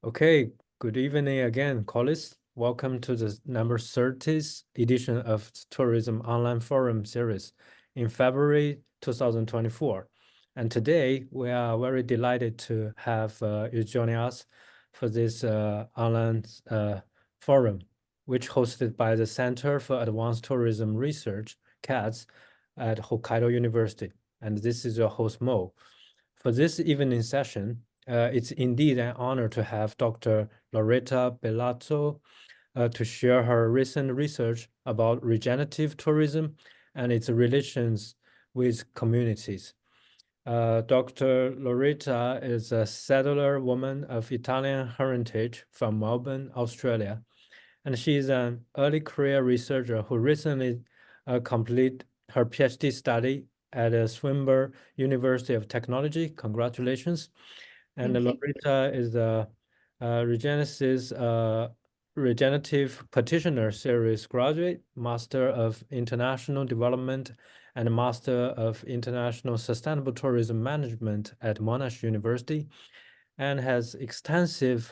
Okay, good evening again, colleagues. Welcome to the number 30th edition of Tourism Online Forum series in February 2024. And today we are very delighted to have you joining us for this online forum, which hosted by the Center for Advanced Tourism Research, CATS, at Hokkaido University. And this is your host, Mo. For this evening session, it's indeed an honor to have Dr. Loretta Bellato to share her recent research about regenerative tourism and its relations with communities. Dr. Loretta is a settler woman of Italian heritage from Melbourne, Australia, and she is an early career researcher who recently completed her PhD study at Swinburne University of Technology. Congratulations. And Loretta is a Regenerative Practitioner Series graduate, Master of International Development, and Master of International Sustainable Tourism Management at Monash University, and has extensive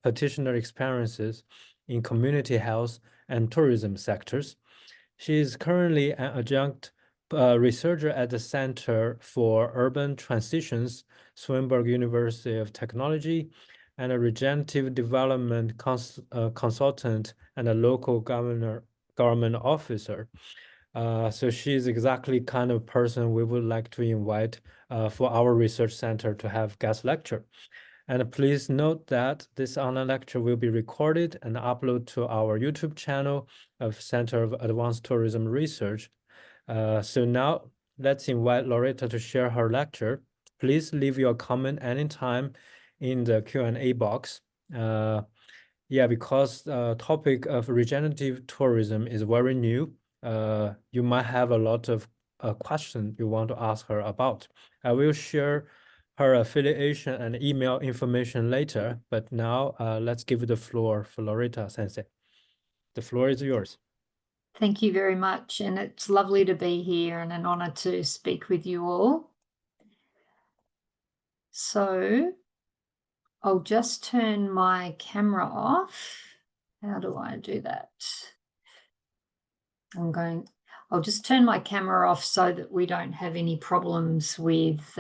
practitioner experiences in community health and tourism sectors. She is currently an adjunct researcher at the Center for Urban Transitions, Swinburne University of Technology, and a regenerative development consultant and a local government officer. So she's exactly kind of person we would like to invite for our research center to have guest lecture. And please note that this online lecture will be recorded and uploaded to our YouTube channel of Center of Advanced Tourism Research. So now let's invite Loretta to share her lecture. Please leave your comment anytime in the Q&A box. Because the topic of regenerative tourism is very new. You might have a lot of questions you want to ask her about. I will share her affiliation and email information later, but now let's give the floor for Loretta Sensei. The floor is yours. Thank you very much, and it's lovely to be here and an honor to speak with you all. So I'll just turn my camera off. How do I do that? I'll just turn my camera off so that we don't have any problems with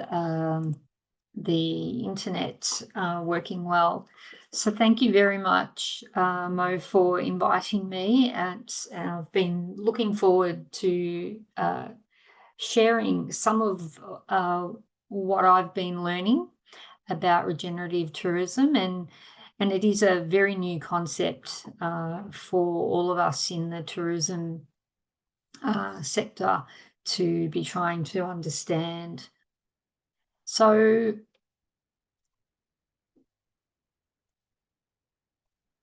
the internet working well. So thank you very much, Mo, for inviting me. And I've been looking forward to sharing some of what I've been learning about regenerative tourism. And it is a very new concept for all of us in the tourism sector to be trying to understand. So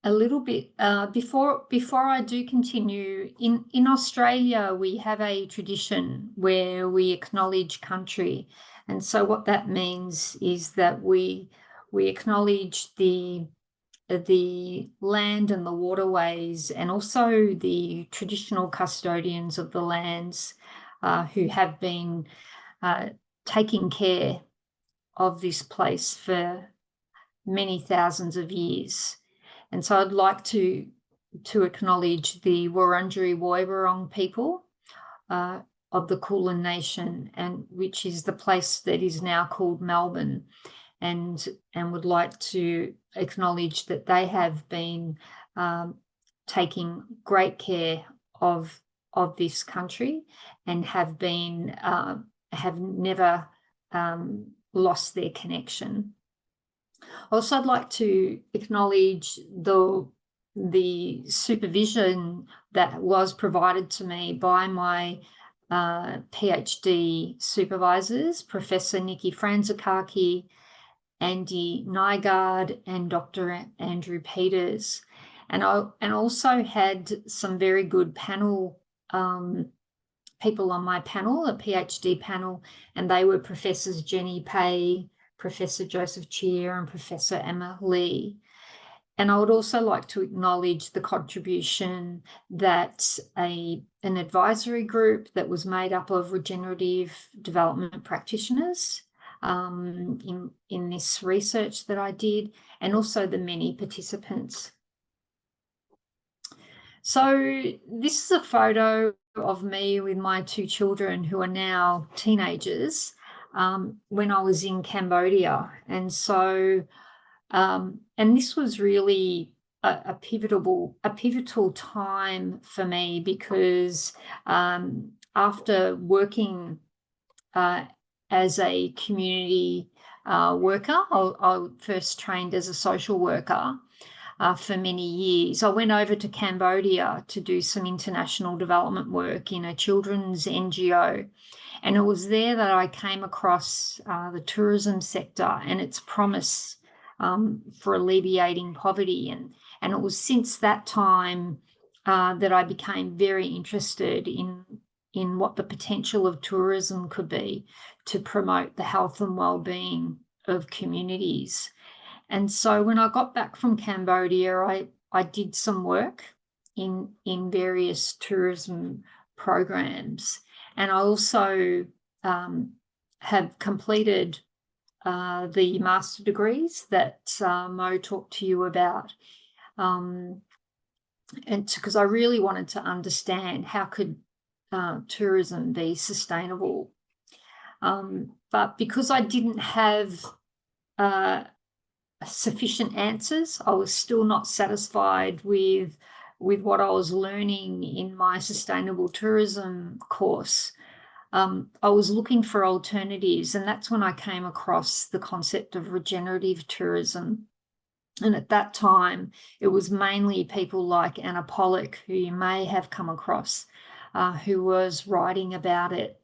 a little bit before I do continue, in Australia we have a tradition where we acknowledge country, and so what that means is that we acknowledge the land and the waterways, and also the traditional custodians of the lands who have been taking care of this place for many thousands of years. And so I'd like to acknowledge the Wurundjeri Woiwurrung people of the Kulin Nation, and which is the place that is now called Melbourne, and would like to acknowledge that they have been taking great care of this country, and have never lost their connection. Also, I'd like to acknowledge the supervision that was provided to me by my PhD supervisors, Professor Nikki Franzikaki, Andy Nygaard, and Dr. Andrew Peters. And also had some very good panel people on my panel, a PhD panel, and they were Professors Jenny Pay, Professor Joseph Cheer, and Professor Emma Lee. And I would also like to acknowledge the contribution that an advisory group that was made up of regenerative development practitioners in this research that I did, and also the many participants. So this is a photo of me with my 2 children who are now teenagers, when I was in Cambodia. And so, and this was really a pivotal time for me, because after working as a community worker, I first trained as a social worker for many years. I went over to Cambodia to do some international development work in a children's NGO. And it was there that I came across the tourism sector and its promise for alleviating poverty. And it was since that time that I became very interested in what the potential of tourism could be to promote the health and well-being of communities. And so when I got back from Cambodia, I did some work in various tourism programs. And I also have completed the master degrees that Mo talked to you about. And because I really wanted to understand how could tourism be sustainable. But because I didn't have sufficient answers, I was still not satisfied with what I was learning in my sustainable tourism course. I was looking for alternatives, and that's when I came across the concept of regenerative tourism. And at that time, it was mainly people like Anna Pollock, who you may have come across, who was writing about it.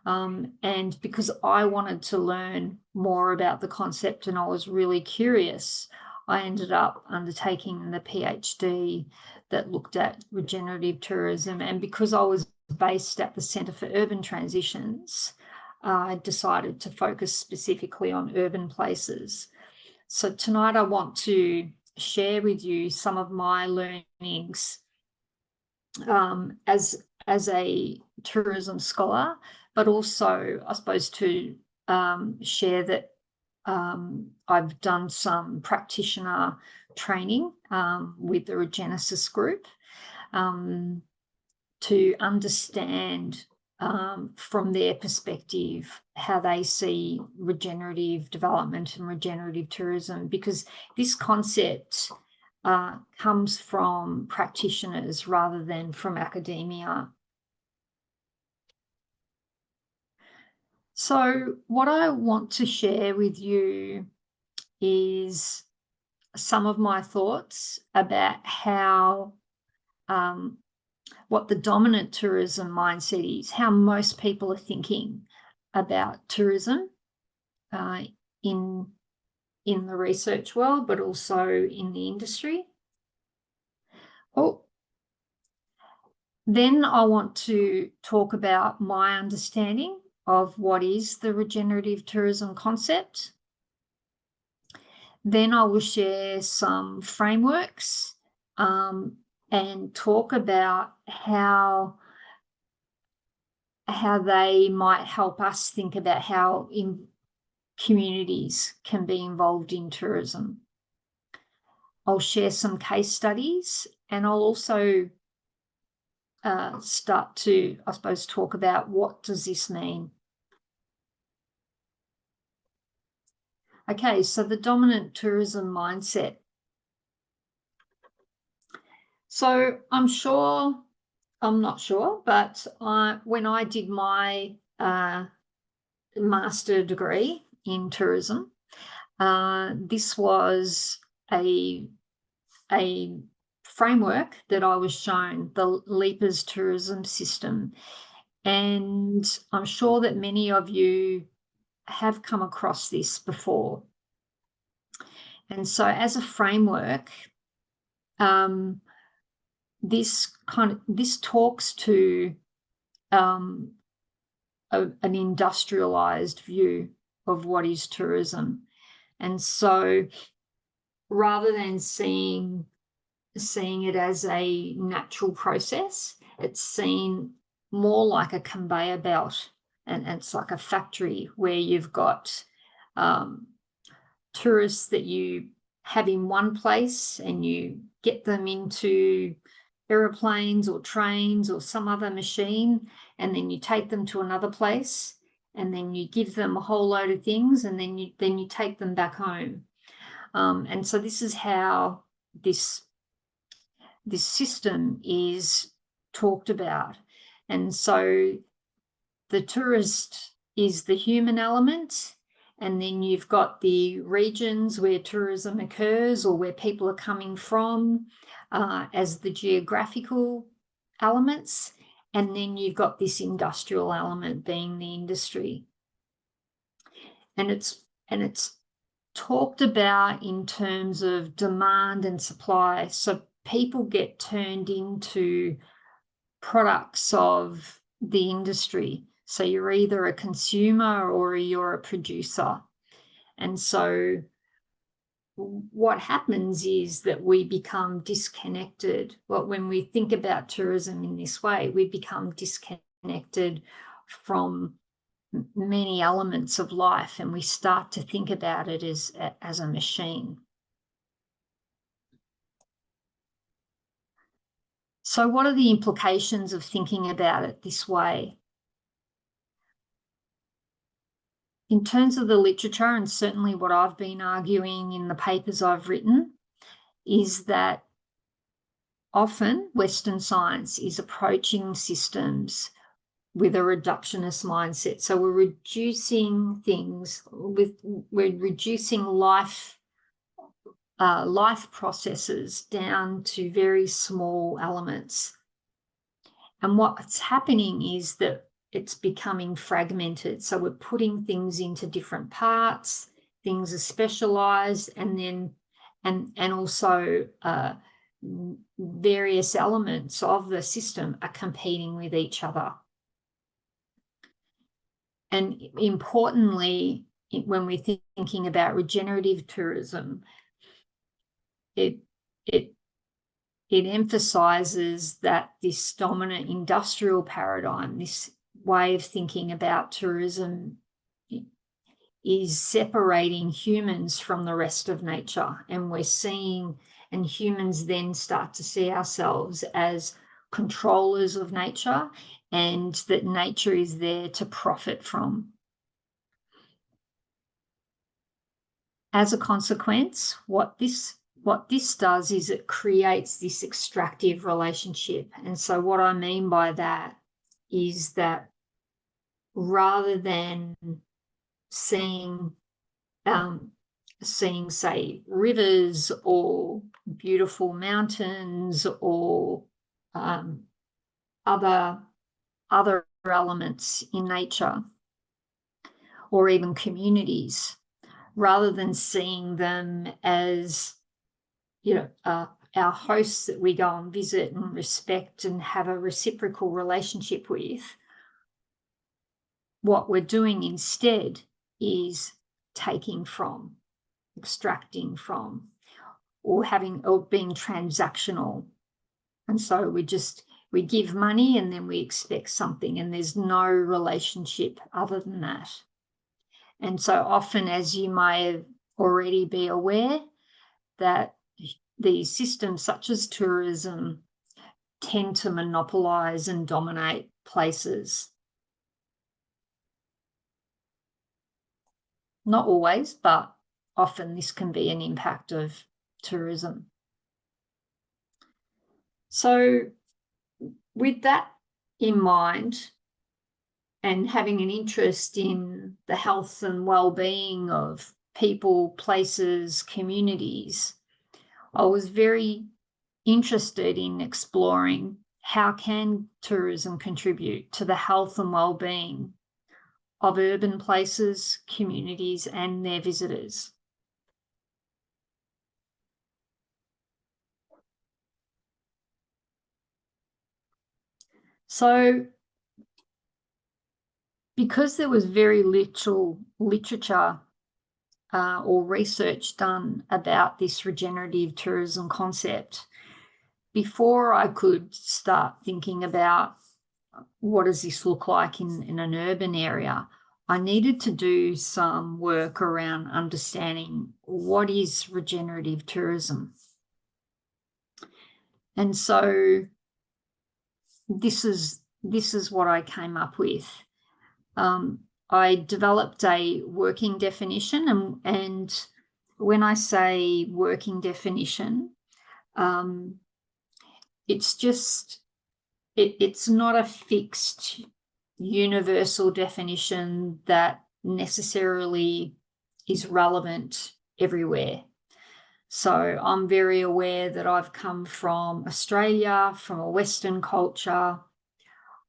And because I wanted to learn more about the concept and I was really curious, I ended up undertaking the PhD that looked at regenerative tourism. And because I was based at the Centre for Urban Transitions, I decided to focus specifically on urban places. So tonight I want to share with you some of my learnings as a tourism scholar, but also, I suppose, to share that I've done some practitioner training with the Regenesis group to understand from their perspective how they see regenerative development and regenerative tourism, because this concept comes from practitioners rather than from academia. So what I want to share with you is some of my thoughts about how what the dominant tourism mindset is, how most people are thinking about tourism in the research world, but also in the industry. Then I want to talk about my understanding of what is the regenerative tourism concept. Then I will share some frameworks and talk about how they might help us think about how communities can be involved in tourism. I'll share some case studies, and I'll also start to, I suppose, talk about what does this mean. Okay, so the dominant tourism mindset. So I'm not sure, but when I did my master degree in tourism, this was a framework that I was shown, the LEPA's tourism system. And I'm sure that many of you have come across this before. And so as a framework, this talks to an industrialized view of what is tourism. And so rather than seeing it as a natural process, it's seen more like a conveyor belt and it's like a factory where you've got tourists that you have in one place and you get them into aeroplanes or trains or some other machine, and then you take them to another place, and then you give them a whole load of things, and then you take them back home. And so this is how this system is talked about. And so the tourist is the human element, and then you've got the regions where tourism occurs or where people are coming from as the geographical elements, and then you've got this industrial element being the industry. And it's talked about in terms of demand and supply. So people get turned into products of the industry. So you're either a consumer or you're a producer. And so what happens is that we become disconnected. Well, when we think about tourism in this way, we become disconnected from many elements of life, and we start to think about it as a machine. So what are the implications of thinking about it this way? In terms of the literature, and certainly what I've been arguing in the papers I've written, is that often Western science is approaching systems with a reductionist mindset. So we're reducing things we're reducing life processes down to very small elements. And what's happening is that it's becoming fragmented. So we're putting things into different parts, things are specialized, and then and also various elements of the system are competing with each other. And importantly, when we're thinking about regenerative tourism, it emphasizes that this dominant industrial paradigm, this way of thinking about tourism, is separating humans from the rest of nature. And we're seeing, and humans then start to see ourselves as controllers of nature, and that nature is there to profit from. As a consequence, what this does is it creates this extractive relationship. And so what I mean by that is that rather than seeing, say, rivers or beautiful mountains or other elements in nature, or even communities, rather than seeing them as, our hosts that we go and visit and respect and have a reciprocal relationship with, what we're doing instead is taking from, extracting from, or being transactional. And so we give money and then we expect something, and there's no relationship other than that. And so often, as you may already be aware, that these systems such as tourism tend to monopolize and dominate places. Not always, but often this can be an impact of tourism. So with that in mind, and having an interest in the health and well-being of people, places, communities, I was very interested in exploring how can tourism contribute to the health and well-being of urban places, communities, and their visitors. So, because there was very little literature or research done about this regenerative tourism concept, before I could start thinking about what does this look like in an urban area, I needed to do some work around understanding what is regenerative tourism. And so this is what I came up with. I developed a working definition, and when I say working definition, it's just it's not a fixed universal definition that necessarily is relevant everywhere. So I'm very aware that I've come from Australia, from a Western culture.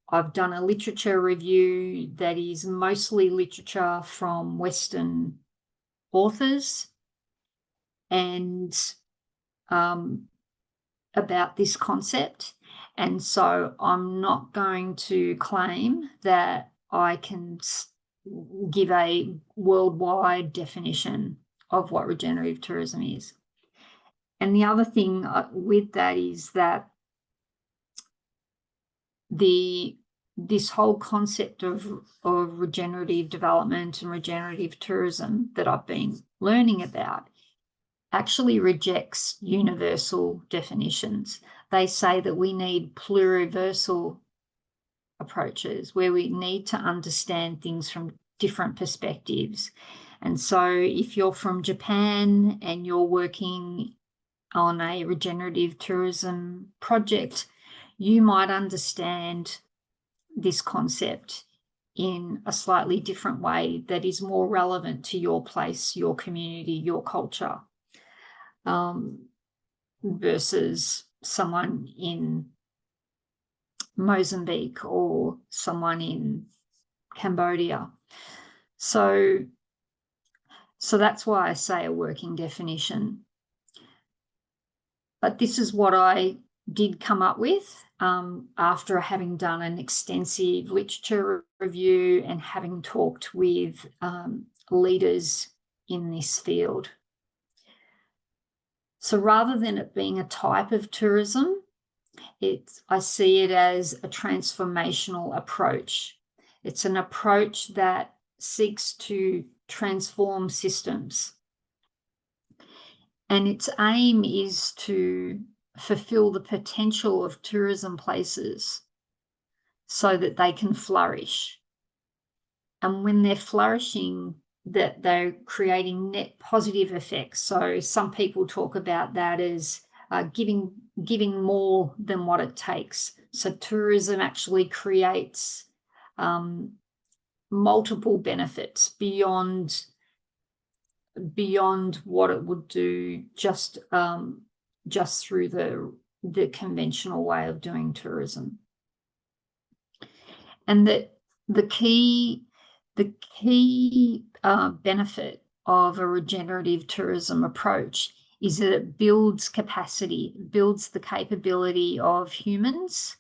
I've done a literature review that is mostly literature from Western authors, and about this concept. And so I'm not going to claim that I can give a worldwide definition of what regenerative tourism is. And the other thing with that is that this whole concept of regenerative development and regenerative tourism that I've been learning about actually rejects universal definitions. They say that we need pluriversal approaches where we need to understand things from different perspectives. And so if you're from Japan and you're working on a regenerative tourism project, you might understand this concept in a slightly different way that is more relevant to your place, your community, your culture, versus someone in Mozambique or someone in Cambodia. So that's why I say a working definition. But this is what I did come up with after having done an extensive literature review and having talked with leaders in this field. So rather than it being a type of tourism, I see it as a transformational approach. It's an approach that seeks to transform systems. And its aim is to fulfill the potential of tourism places so that they can flourish. And when they're flourishing, that they're creating net positive effects. So some people talk about that as giving more than what it takes. So tourism actually creates multiple benefits beyond what it would do just through the conventional way of doing tourism. And that the key benefit of a regenerative tourism approach is that it builds capacity, builds the capability of humans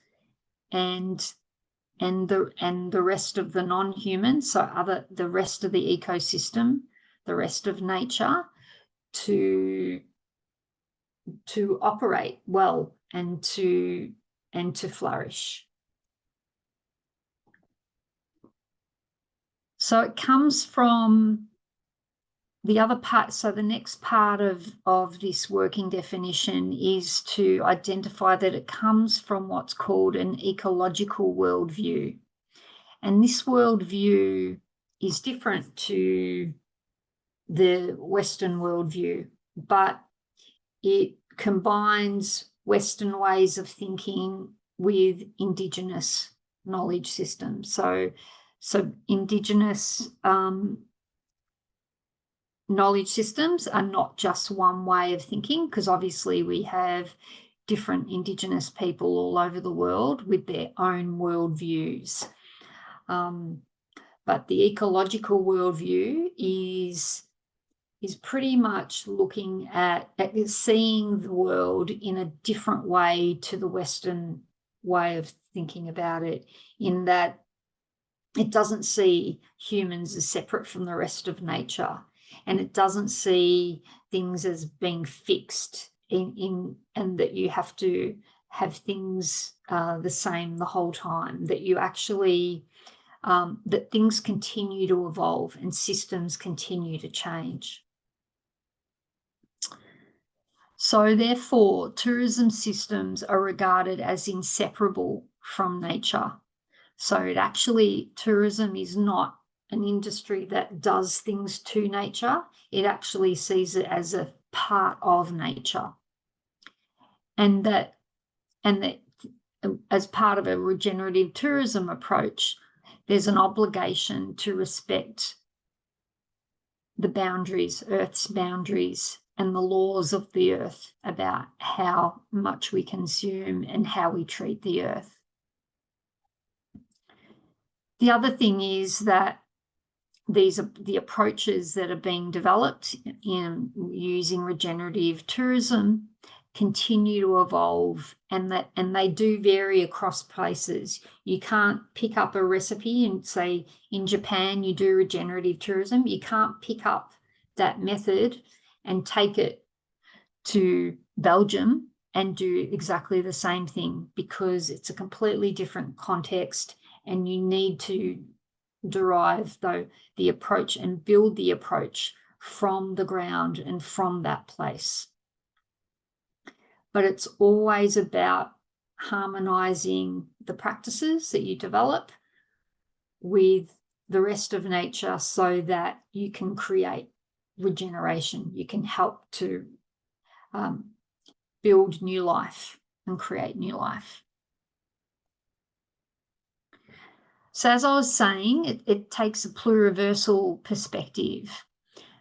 and the rest of the non-humans, so the rest of the ecosystem, the rest of nature, to operate well and to flourish. So it comes from the other part. So the next part of this working definition is to identify that it comes from what's called an ecological worldview. And this worldview is different to the Western worldview, but it combines Western ways of thinking with Indigenous knowledge systems. So Indigenous knowledge systems are not just one way of thinking, because obviously we have different Indigenous people all over the world with their own worldviews. But the ecological worldview is pretty much looking at seeing the world in a different way to the Western way of thinking about it, in that it doesn't see humans as separate from the rest of nature, and it doesn't see things as being fixed and that you have to have things the same the whole time, that you actually, that things continue to evolve and systems continue to change. So therefore, tourism systems are regarded as inseparable from nature. So tourism is not an industry that does things to nature. It actually sees it as a part of nature. And that as part of a regenerative tourism approach, there's an obligation to respect the boundaries, Earth's boundaries, and the laws of the Earth about how much we consume and how we treat the Earth. The other thing is that these are the approaches that are being developed in using regenerative tourism continue to evolve, and they do vary across places. You can't pick up a recipe and say in Japan you do regenerative tourism. You can't pick up that method and take it to Belgium and do exactly the same thing, because it's a completely different context, and you need to derive the approach and build the approach from the ground and from that place. But it's always about harmonizing the practices that you develop with the rest of nature so that you can create regeneration. You can help to build new life and create new life. So as I was saying, it takes a pluriversal perspective.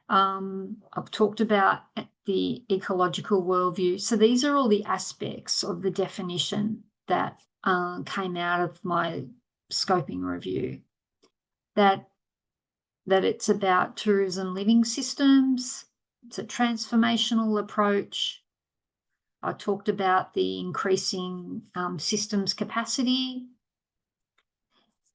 I've talked about the ecological worldview. So these are all the aspects of the definition that came out of my scoping review. That it's about tourism living systems. It's a transformational approach. I talked about the increasing systems capacity.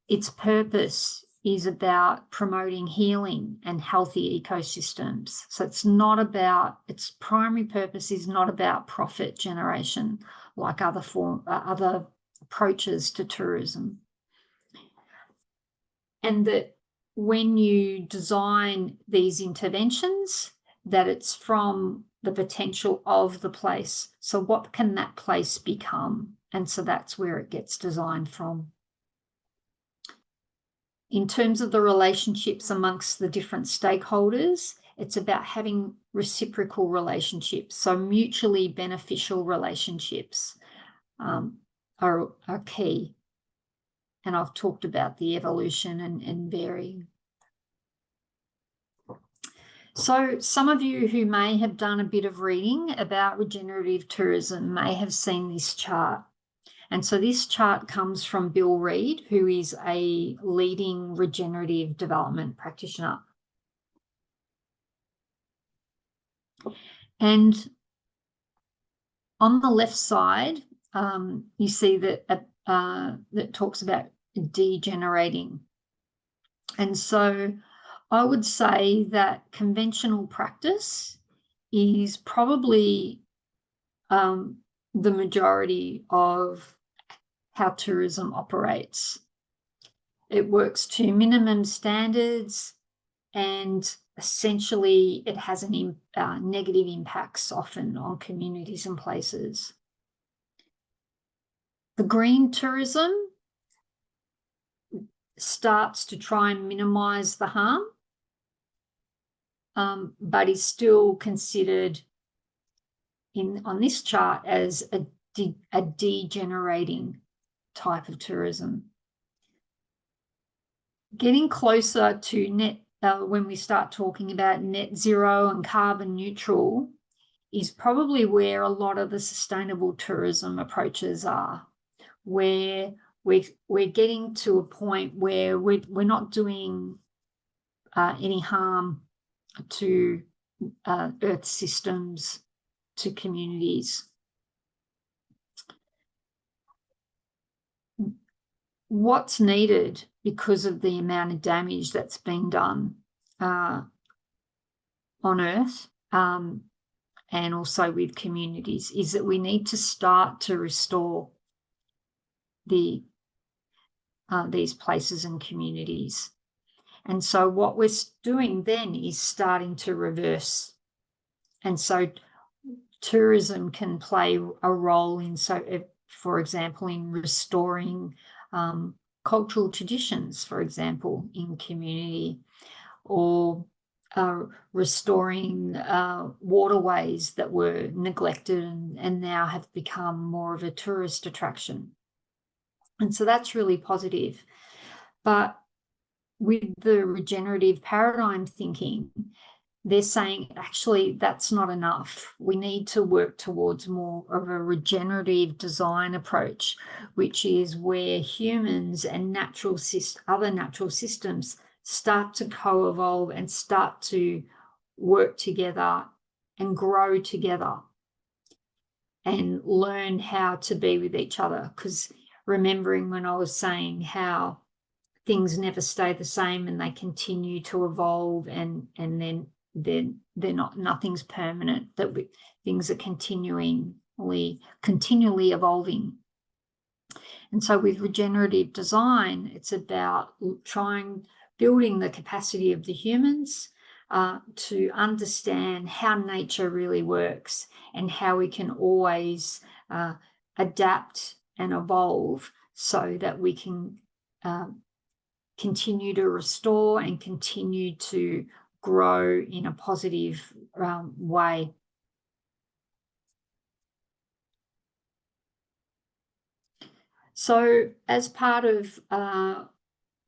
Its purpose is about promoting healing and healthy ecosystems. So its primary purpose is not about profit generation like other approaches to tourism. And that when you design these interventions, that it's from the potential of the place. So what can that place become? And so that's where it gets designed from. In terms of the relationships amongst the different stakeholders, it's about having reciprocal relationships. So mutually beneficial relationships are key. And I've talked about the evolution and varying. So some of you who may have done a bit of reading about regenerative tourism may have seen this chart. And so this chart comes from Bill Reed, who is a leading regenerative development practitioner. And on the left side, you see that that talks about degenerating. And so I would say that conventional practice is probably the majority of how tourism operates. It works to minimum standards, and essentially it has negative impacts often on communities and places. The green tourism starts to try and minimize the harm, but is still considered on this chart as a degenerating type of tourism. Getting closer to net, when we start talking about net zero and carbon neutral, is probably where a lot of the sustainable tourism approaches are, where we're getting to a point where we're not doing any harm to Earth systems, to communities. What's needed, because of the amount of damage that's been done on Earth, and also with communities, is that we need to start to restore these places and communities. And so what we're doing then is starting to reverse. And so tourism can play a role in, for example, in restoring cultural traditions, for example, in community, or restoring waterways that were neglected and now have become more of a tourist attraction. And so that's really positive. But with the regenerative paradigm thinking, they're saying, actually, that's not enough. We need to work towards more of a regenerative design approach, which is where humans and other natural systems start to co-evolve and start to work together and grow together and learn how to be with each other. Because remembering when I was saying how things never stay the same and they continue to evolve, and then they're not, nothing's permanent, that things are continually evolving. And so with regenerative design, it's about building the capacity of the humans to understand how nature really works and how we can always adapt and evolve so that we can continue to restore and continue to grow in a positive way. So as part of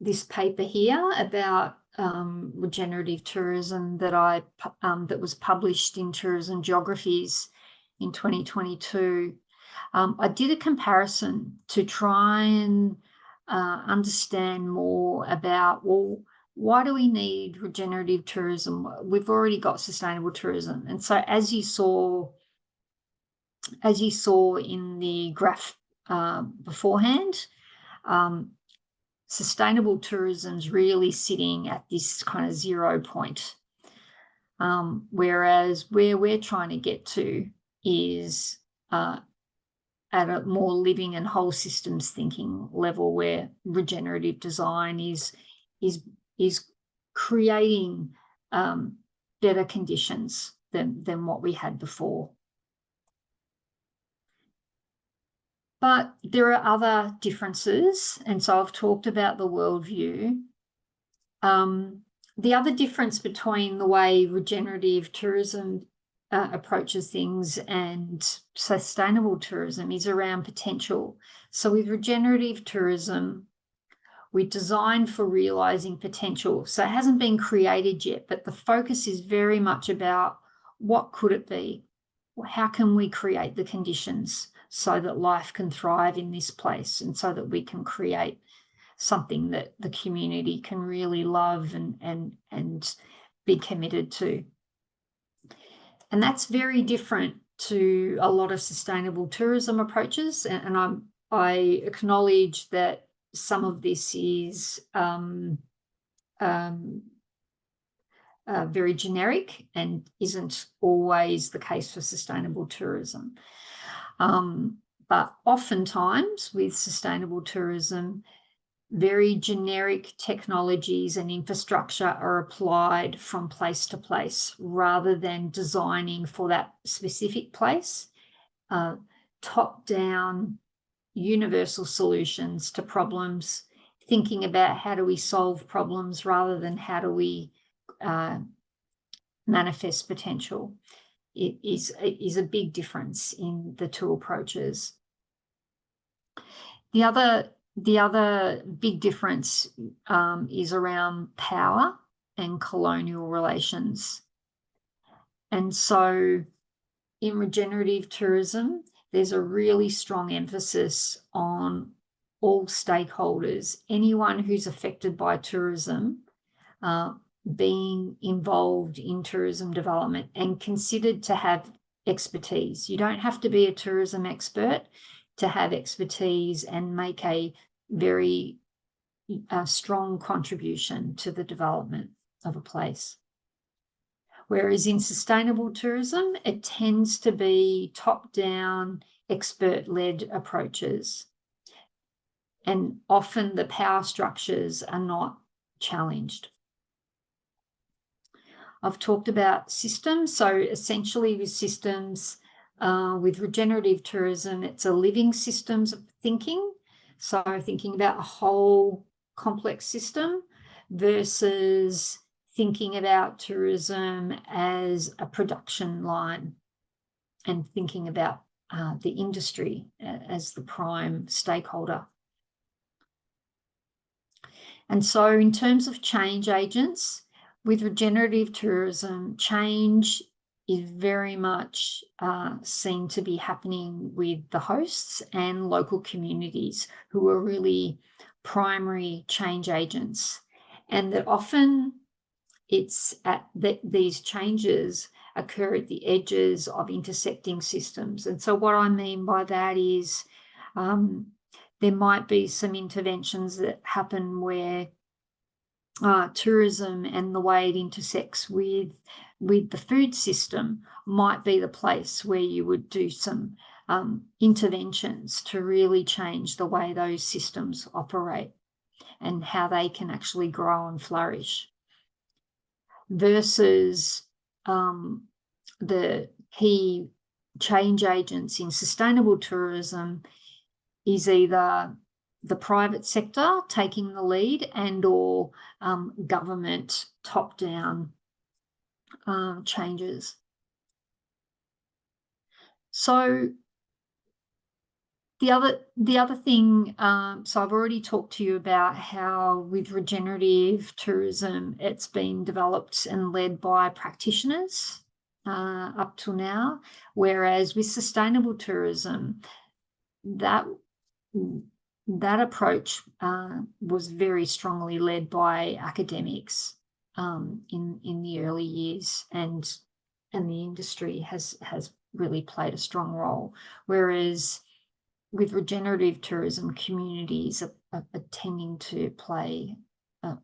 this paper here about regenerative tourism that was published in Tourism Geographies in 2022, I did a comparison to try and understand more about, well, why do we need regenerative tourism? We've already got sustainable tourism. And so as you saw in the graph beforehand, sustainable tourism is really sitting at this kind of 0 point, whereas where we're trying to get to is at a more living and whole systems thinking level, where regenerative design is creating better conditions than what we had before. But there are other differences, and so I've talked about the worldview. The other difference between the way regenerative tourism approaches things and sustainable tourism is around potential. So with regenerative tourism, we design for realizing potential. So it hasn't been created yet, but the focus is very much about what could it be? How can we create the conditions so that life can thrive in this place, and so that we can create something that the community can really love and be committed to. And that's very different to a lot of sustainable tourism approaches. And I acknowledge that some of this is very generic and isn't always the case for sustainable tourism. But oftentimes with sustainable tourism, very generic technologies and infrastructure are applied from place to place rather than designing for that specific place. Top-down universal solutions to problems, thinking about how do we solve problems rather than how do we manifest potential. It is a big difference in the two approaches. The other big difference is around power and colonial relations. And so in regenerative tourism, there's a really strong emphasis on all stakeholders, anyone who's affected by tourism, being involved in tourism development and considered to have expertise. You don't have to be a tourism expert to have expertise and make a very strong contribution to the development of a place. Whereas in sustainable tourism, it tends to be top-down, expert-led approaches. And often the power structures are not challenged. I've talked about systems. So essentially with systems, with regenerative tourism, it's a living systems of thinking. So thinking about a whole complex system versus thinking about tourism as a production line and thinking about the industry as the prime stakeholder. And so in terms of change agents, with regenerative tourism, change is very much seen to be happening with the hosts and local communities who are really primary change agents. And that often it's these changes occur at the edges of intersecting systems. And so what I mean by that is there might be some interventions that happen where tourism and the way it intersects with the food system might be the place where you would do some interventions to really change the way those systems operate and how they can actually grow and flourish. Versus the key change agents in sustainable tourism is either the private sector taking the lead and or government top-down changes. So the other thing, so I've already talked to you about how with regenerative tourism, it's been developed and led by practitioners up till now, whereas with sustainable tourism, that approach was very strongly led by academics in the early years, and the industry has really played a strong role. Whereas with regenerative tourism, communities are tending to play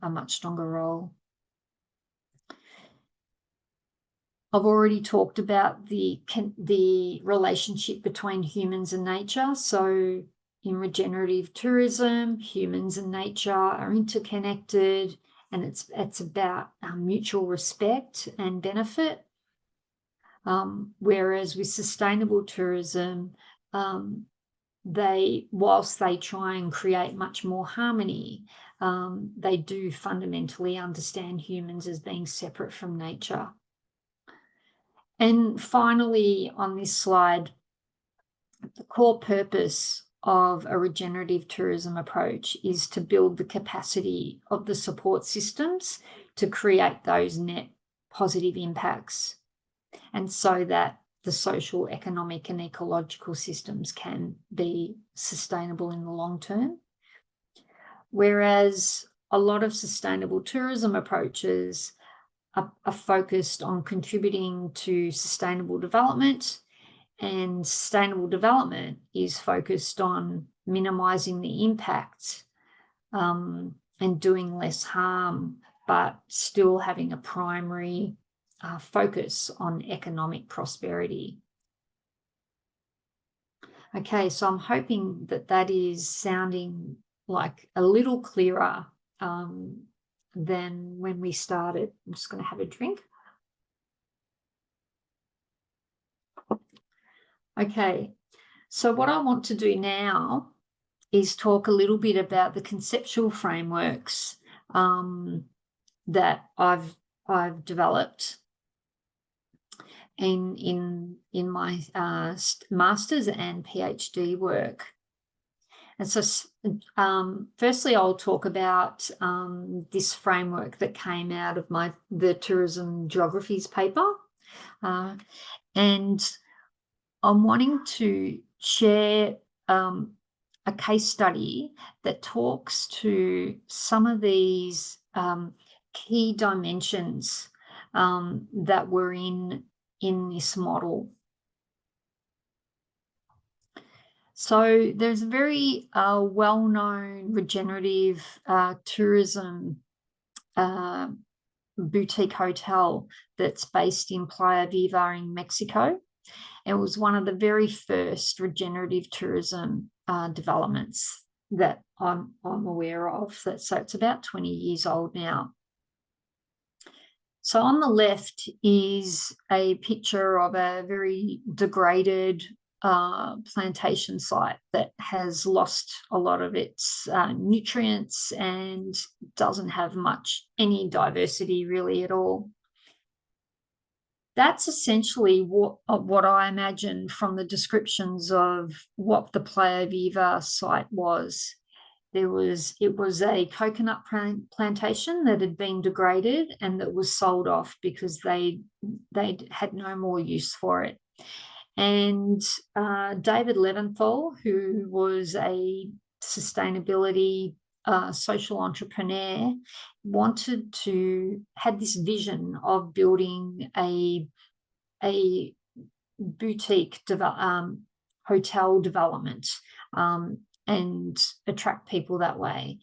a much stronger role. I've already talked about the relationship between humans and nature. So in regenerative tourism, humans and nature are interconnected, and it's about mutual respect and benefit. Whereas with sustainable tourism, whilst they try and create much more harmony, they do fundamentally understand humans as being separate from nature. And finally, on this slide, the core purpose of a regenerative tourism approach is to build the capacity of the support systems to create those net positive impacts, and so that the social, economic, and ecological systems can be sustainable in the long term. Whereas a lot of sustainable tourism approaches are focused on contributing to sustainable development, and sustainable development is focused on minimizing the impact and doing less harm, but still having a primary focus on economic prosperity. Okay, so I'm hoping that is sounding like a little clearer than when we started. I'm just going to have a drink. Okay, so what I want to do now is talk a little bit about the conceptual frameworks that I've developed in my master's and PhD work. And so firstly, I'll talk about this framework that came out of the tourism geographies paper. And I'm wanting to share a case study that talks to some of these key dimensions that were in this model. So there's a very well-known regenerative tourism boutique hotel that's based in Playa Viva in Mexico. It was one of the very first regenerative tourism developments that I'm aware of. So it's about 20 years old now. So on the left is a picture of a very degraded plantation site that has lost a lot of its nutrients and doesn't have any diversity really at all. That's essentially what I imagine from the descriptions of what the Playa Viva site was. It was a coconut plantation that had been degraded and that was sold off because they had no more use for it. And David Leventhal, who was a sustainability social entrepreneur, had this vision of building a boutique hotel development and attract people that way.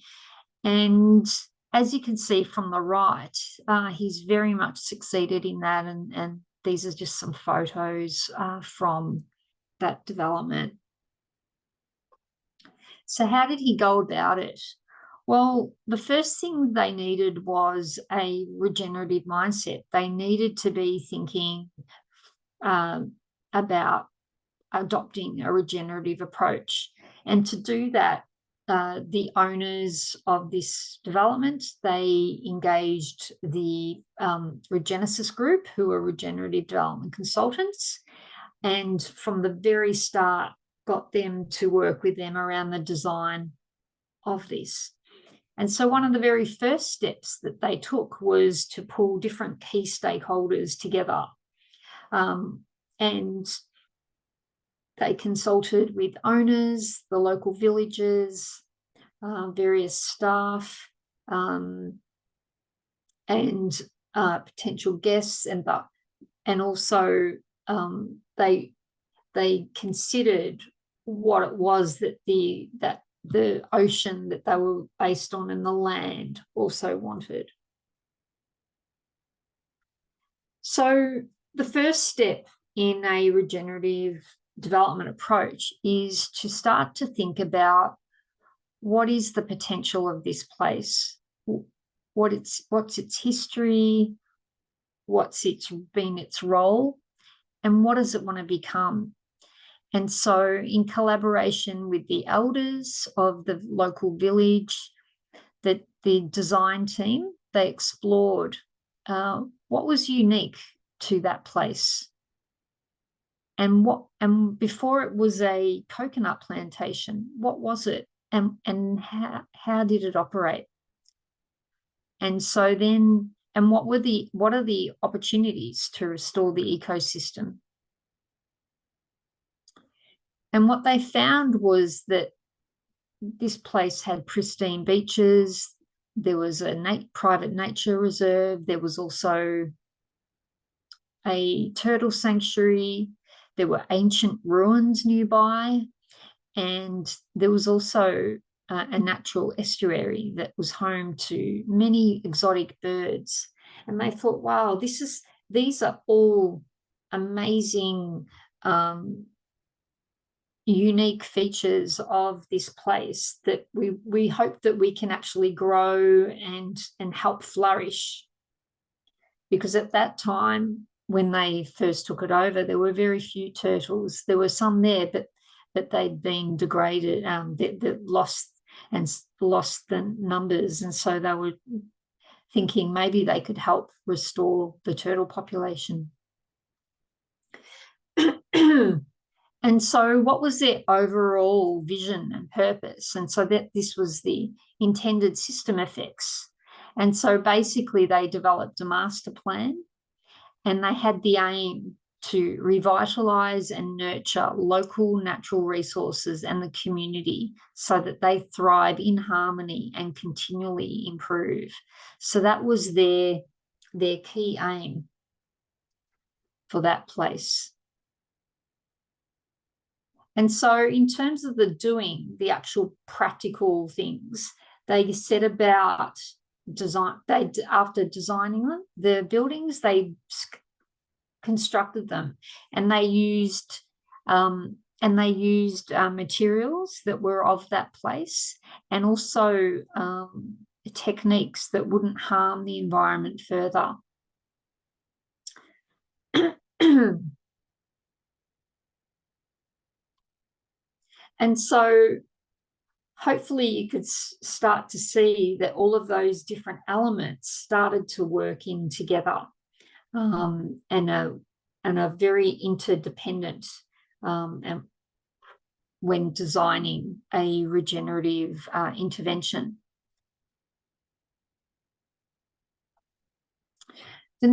And as you can see from the right, he's very much succeeded in that. And these are just some photos from that development. So how did he go about it? Well, the first thing they needed was a regenerative mindset. They needed to be thinking about adopting a regenerative approach. And to do that, the owners of this development, they engaged the Regenesis Group, who are regenerative development consultants, and from the very start got them to work with them around the design of this. And so one of the very first steps that they took was to pull different key stakeholders together. And they consulted with owners, the local villages, various staff, and potential guests, and also they considered what it was that the ocean that they were based on and the land also wanted. So the first step in a regenerative development approach is to start to think about what is the potential of this place, what's its history, what's been its role, and what does it want to become. And so in collaboration with the elders of the local village, the design team, they explored what was unique to that place. And before it was a coconut plantation, what was it? And how did it operate? And so then, and what are the opportunities to restore the ecosystem? And what they found was that this place had pristine beaches. There was a private nature reserve. There was also a turtle sanctuary. There were ancient ruins nearby. And there was also a natural estuary that was home to many exotic birds. And they thought, wow, these are all amazing unique features of this place that we hope that we can actually grow and help flourish. Because at that time, when they first took it over, there were very few turtles. There were some there, but they'd been degraded, that lost the numbers. And so they were thinking maybe they could help restore the turtle population. And so what was their overall vision and purpose? And so that this was the intended system effects. And so basically they developed a master plan, and they had the aim to revitalise and nurture local natural resources and the community so that they thrive in harmony and continually improve. So that was their key aim for that place. And so in terms of the actual practical things, they set about after designing them, the buildings, they constructed them, and they used materials that were of that place, and also techniques that wouldn't harm the environment further. And so hopefully you could start to see that all of those different elements started to work in together, and are very interdependent, and when designing a regenerative intervention. The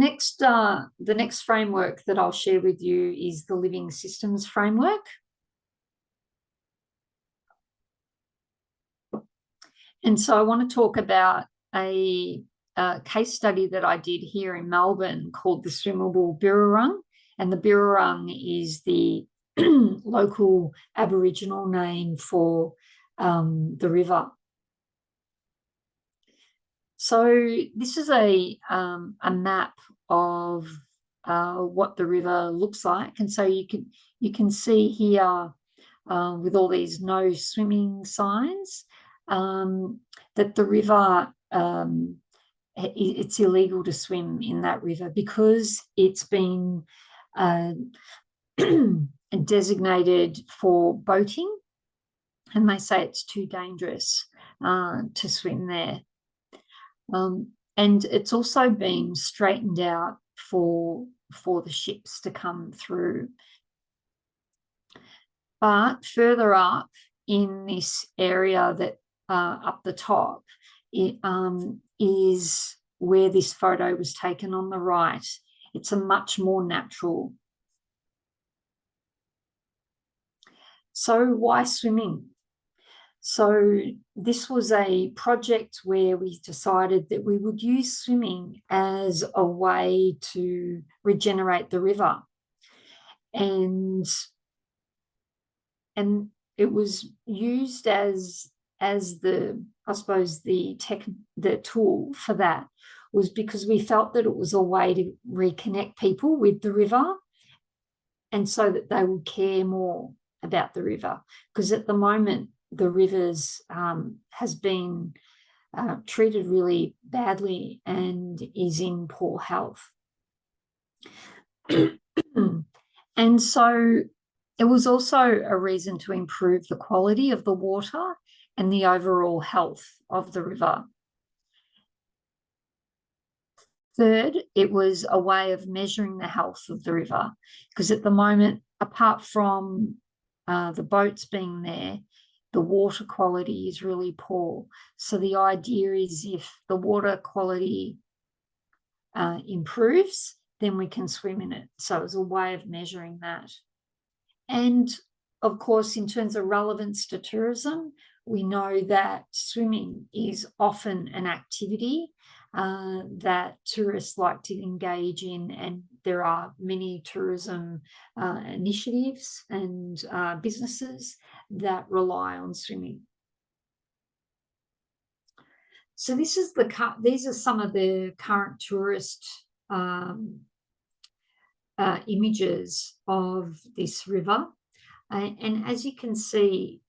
next framework that I'll share with you is the Living Systems Framework. And so I want to talk about a case study that I did here in Melbourne called the Swimmable Birrarung. And the Birrarung is the local Aboriginal name for the river. So this is a map of what the river looks like. And so you can see here with all these no swimming signs, that the river, it's illegal to swim in that river because it's been designated for boating, and they say it's too dangerous to swim there. And it's also been straightened out for the ships to come through. But further up in this area that up the top, it is where this photo was taken on the right. It's a much more natural. So why swimming? So this was a project where we decided that we would use swimming as a way to regenerate the river. And it was used as the, I suppose, the tool for that was because we felt that it was a way to reconnect people with the river, and so that they would care more about the river. Because at the moment, the rivers has been treated really badly and is in poor health. And so it was also a reason to improve the quality of the water and the overall health of the river. Third, it was a way of measuring the health of the river, because at the moment, apart from the boats being there, the water quality is really poor. So the idea is if the water quality improves, then we can swim in it. So it was a way of measuring that. And of course, in terms of relevance to tourism, we know that swimming is often an activity that tourists like to engage in, and there are many tourism initiatives and businesses that rely on swimming. So these are some of the current tourist images of this river, and as you can see,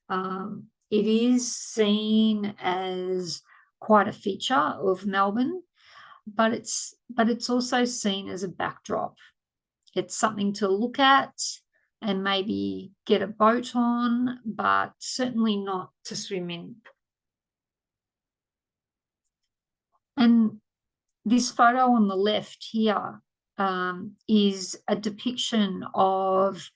it is seen as quite a feature of Melbourne, but it's also seen as a backdrop. It's something to look at and maybe get a boat on, but certainly not to swim in. And this photo on the left here is a depiction of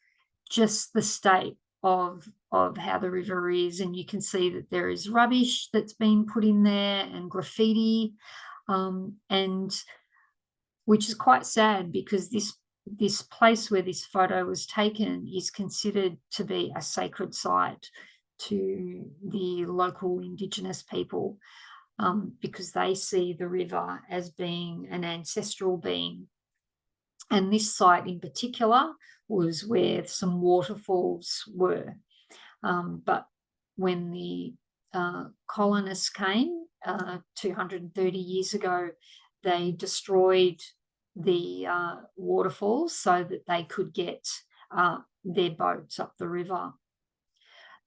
just the state of how the river is, and you can see that there is rubbish that's been put in there and graffiti, and which is quite sad because this place where this photo was taken is considered to be a sacred site to the local Indigenous people, because they see the river as being an ancestral being. And this site in particular was where some waterfalls were. But when the colonists came 230 years ago, they destroyed the waterfalls so that they could get their boats up the river.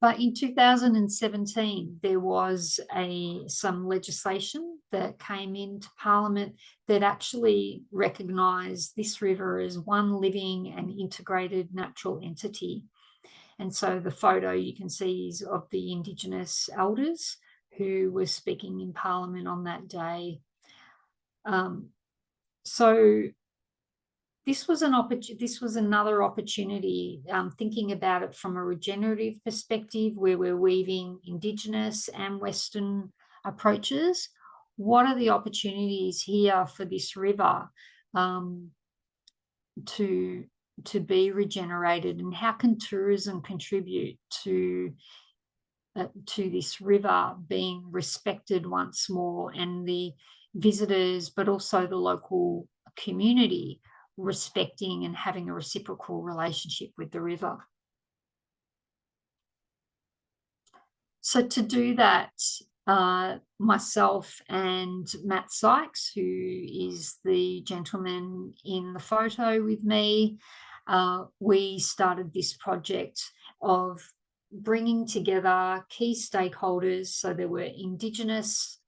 But in 2017, there was some legislation that came into Parliament that actually recognised this river as one living and integrated natural entity. And so the photo you can see is of the Indigenous elders who were speaking in Parliament on that day. So this was another opportunity, thinking about it from a regenerative perspective, where we're weaving Indigenous and Western approaches. What are the opportunities here for this river to be regenerated, and how can tourism contribute to this river being respected once more, and the visitors, but also the local community respecting and having a reciprocal relationship with the river? So to do that, myself and Matt Sykes, who is the gentleman in the photo with me, we started this project of bringing together key stakeholders. So there were Indigenous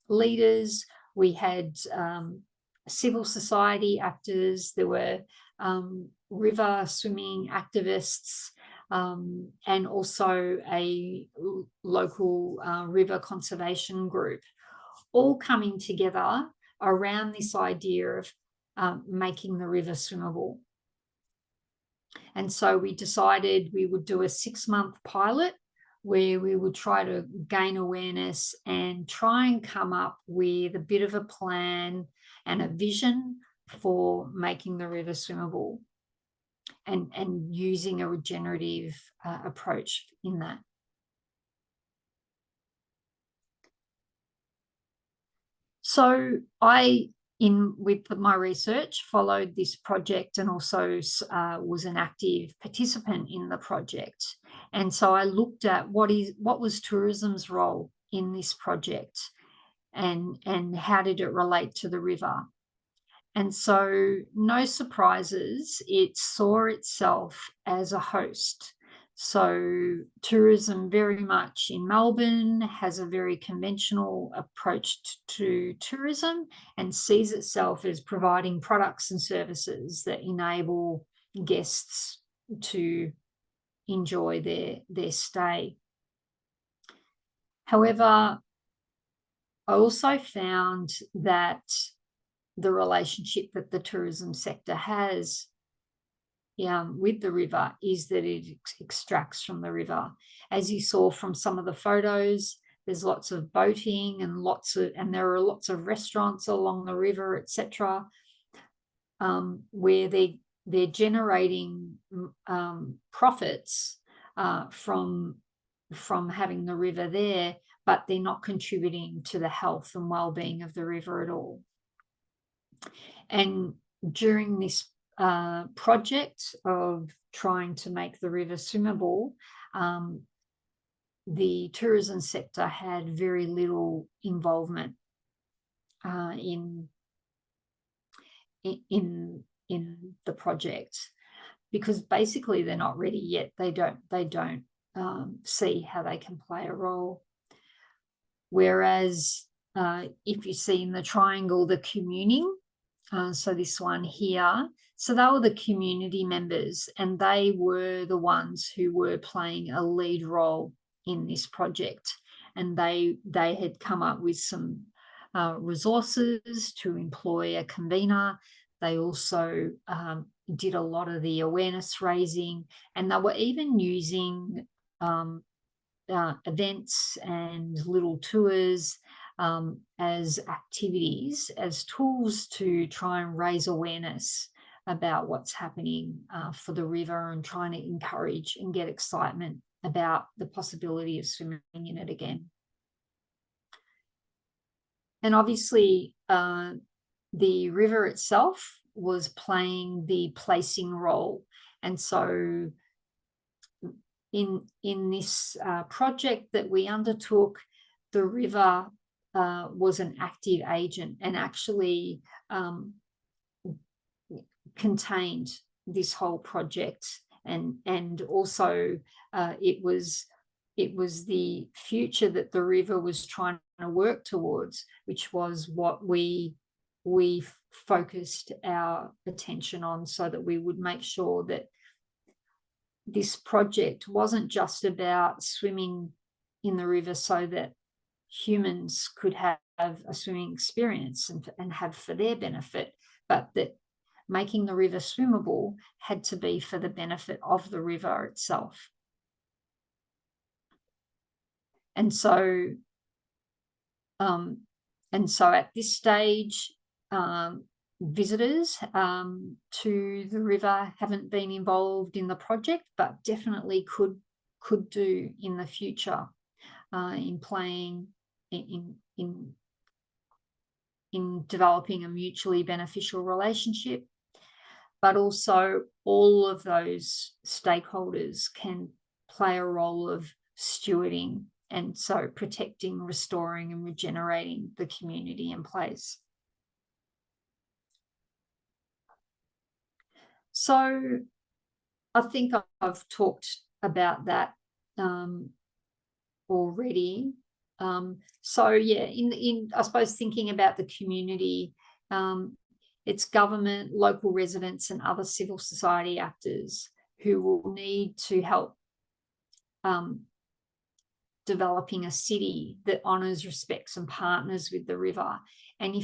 leaders, we had civil society actors, there were river swimming activists, and also a local river conservation group, all coming together around this idea of making the river swimmable. And so we decided we would do a 6-month pilot where we would try to gain awareness and try and come up with a bit of a plan and a vision for making the river swimmable, and using a regenerative approach in that. So I, with my research, followed this project and also was an active participant in the project. And so I looked at what was tourism's role in this project, and how did it relate to the river. And so, no surprises, it saw itself as a host. So tourism very much in Melbourne has a very conventional approach to tourism and sees itself as providing products and services that enable guests to enjoy their stay. However, I also found that the relationship that the tourism sector has with the river is that it extracts from the river. As you saw from some of the photos, there's lots of boating and there are lots of restaurants along the river, etc., where they're generating profits from having the river there, but they're not contributing to the health and well-being of the river at all. And during this project of trying to make the river swimmable, the tourism sector had very little involvement in the project, because basically they're not ready yet. They don't see how they can play a role. Whereas if you see in the triangle the communing, so this one here, so they were the community members, and they were the ones who were playing a lead role in this project. And they had come up with some resources to employ a convener. They also did a lot of the awareness raising, and they were even using events and little tours as activities, as tools to try and raise awareness about what's happening for the river, and trying to encourage and get excitement about the possibility of swimming in it again. And obviously, the river itself was playing the placing role. And so in this project that we undertook, the river was an active agent and actually contained this whole project, and also it was the future that the river was trying to work towards, which was what we focused our attention on, so that we would make sure that this project wasn't just about swimming in the river so that humans could have a swimming experience and have for their benefit, but that making the river swimmable had to be for the benefit of the river itself. And so at this stage, visitors to the river haven't been involved in the project, but definitely could do in the future, in playing in developing a mutually beneficial relationship. But also all of those stakeholders can play a role of stewarding, and so protecting, restoring and regenerating the community and place. So I think I've talked about that already. So yeah, in I suppose thinking about the community, it's government, local residents and other civil society actors who will need to help developing a city that honours, respects and partners with the river. And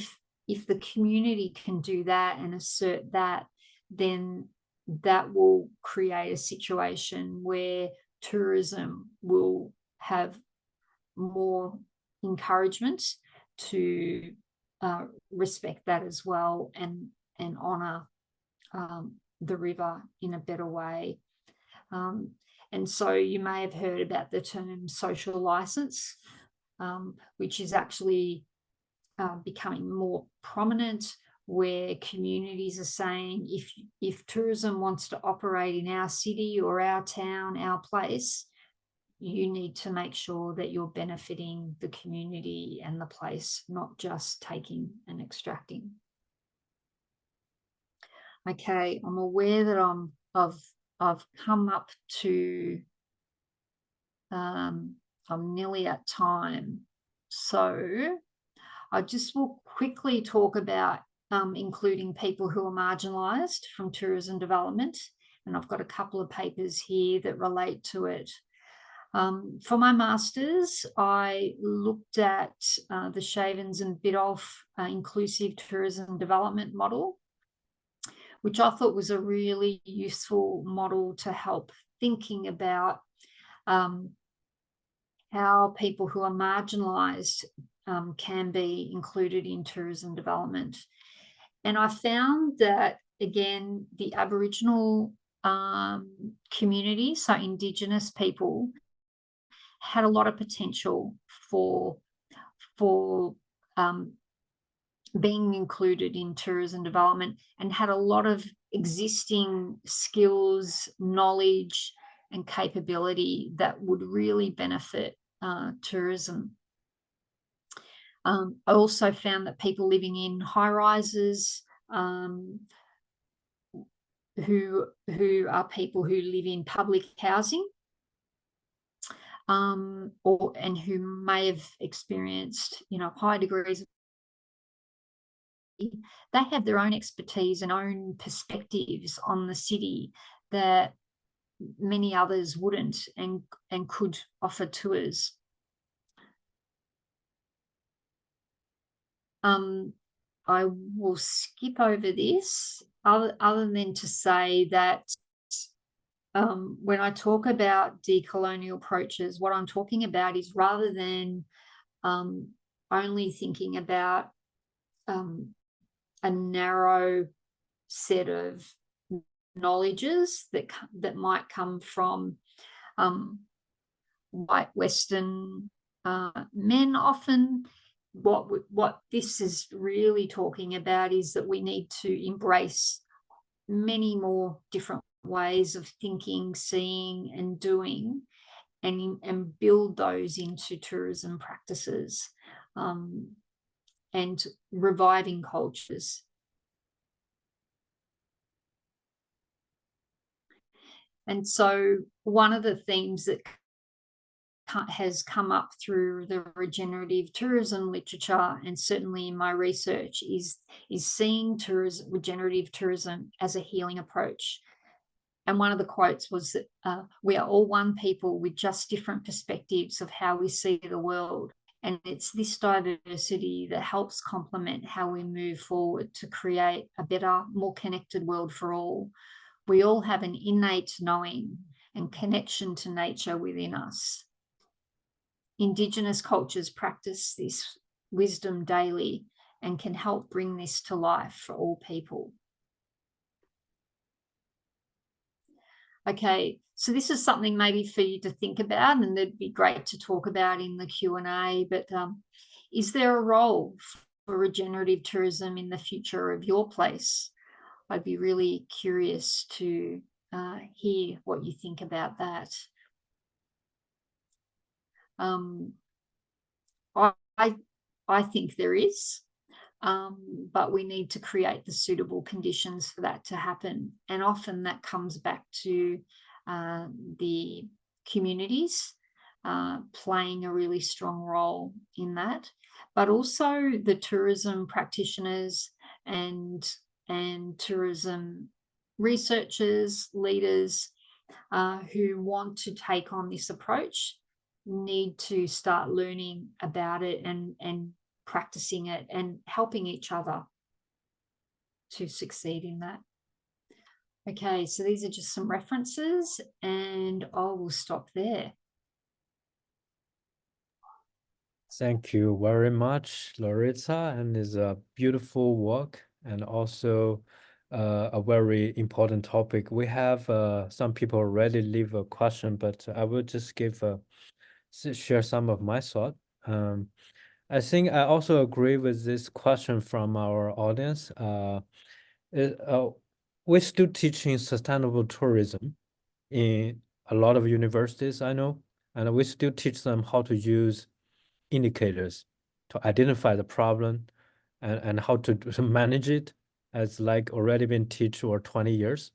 if the community can do that and assert that, then that will create a situation where tourism will have more encouragement to respect that as well, and honour the river in a better way. And so you may have heard about the term social license, which is actually becoming more prominent, where communities are saying, if tourism wants to operate in our city or our town, our place, you need to make sure that you're benefiting the community and the place, not just taking and extracting. Okay, I'm aware that I've come up to I'm nearly at time, so I just will quickly talk about including people who are marginalised from tourism development, and I've got a couple of papers here that relate to it. For my master's, I looked at the Shavens and Biddulph inclusive tourism development model, which I thought was a really useful model to help thinking about how people who are marginalised can be included in tourism development. And I found that, again, the Aboriginal community, so Indigenous people, had a lot of potential for being included in tourism development, and had a lot of existing skills, knowledge and capability that would really benefit tourism. I also found that people living in high rises, who are people who live in public housing, and who may have experienced, high degrees of, they have their own expertise and own perspectives on the city that many others wouldn't, and could offer tours. I will skip over this, other than to say that when I talk about decolonial approaches, what I'm talking about is, rather than only thinking about a narrow set of knowledges that might come from white Western men, often what this is really talking about is that we need to embrace many more different ways of thinking, seeing, and doing, and build those into tourism practices, and reviving cultures. And so one of the themes that has come up through the regenerative tourism literature, and certainly in my research, is seeing regenerative tourism as a healing approach. And one of the quotes was that we are all one people with just different perspectives of how we see the world. And it's this diversity that helps complement how we move forward to create a better, more connected world for all. We all have an innate knowing and connection to nature within us. Indigenous cultures practice this wisdom daily and can help bring this to life for all people. Okay, so this is something maybe for you to think about, and it'd be great to talk about in the Q&A, but is there a role for regenerative tourism in the future of your place? I'd be really curious to hear what you think about that. I think there is, but we need to create the suitable conditions for that to happen. And often that comes back to the communities playing a really strong role in that, but also the tourism practitioners and tourism researchers, leaders who want to take on this approach need to start learning about it and practicing it and helping each other to succeed in that. Okay, so these are just some references, and I will stop there. Thank you very much, Loretta, and it's a beautiful work and also a very important topic. We have some people already leave a question, but I will just share some of my thought. I think I also agree with this question from our audience. We're still teaching sustainable tourism in a lot of universities, I know, and we still teach them how to use indicators to identify the problem and how to manage it, as like already been teach for 20 years.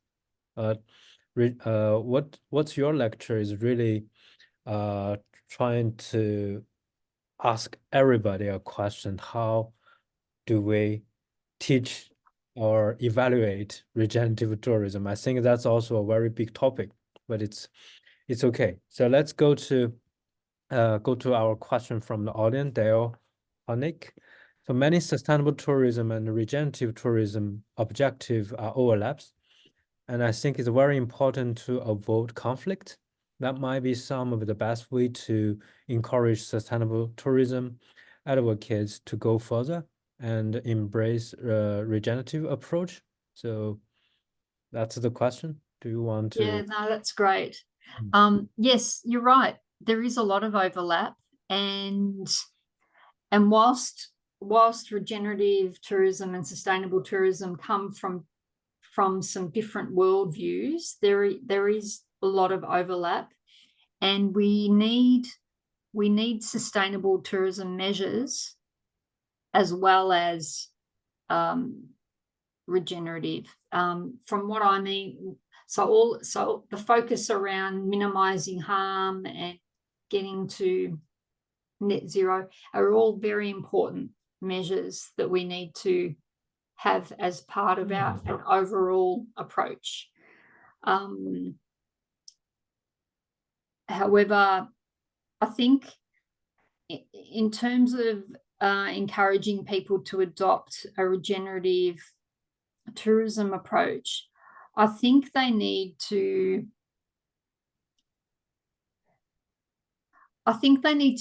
What's your lecture is really trying to ask everybody a question: how do we teach or evaluate regenerative tourism? I think that's also a very big topic, but it's okay. So let's go to our question from the audience, Dale Honig. So many sustainable tourism and regenerative tourism objective are overlaps, and I think it's very important to avoid conflict. That might be some of the best way to encourage sustainable tourism advocates to go further and embrace regenerative approach. So that's the question. Do you want to? Yeah, no, that's great. Yes, you're right. There is a lot of overlap, and whilst regenerative tourism and sustainable tourism come from some different worldviews, there is a lot of overlap, and we need sustainable tourism measures as well as regenerative. From what I mean, so the focus around minimizing harm and getting to net zero are all very important measures that we need to have as part of our overall approach. However, I think in terms of encouraging people to adopt a regenerative tourism approach, I think they need to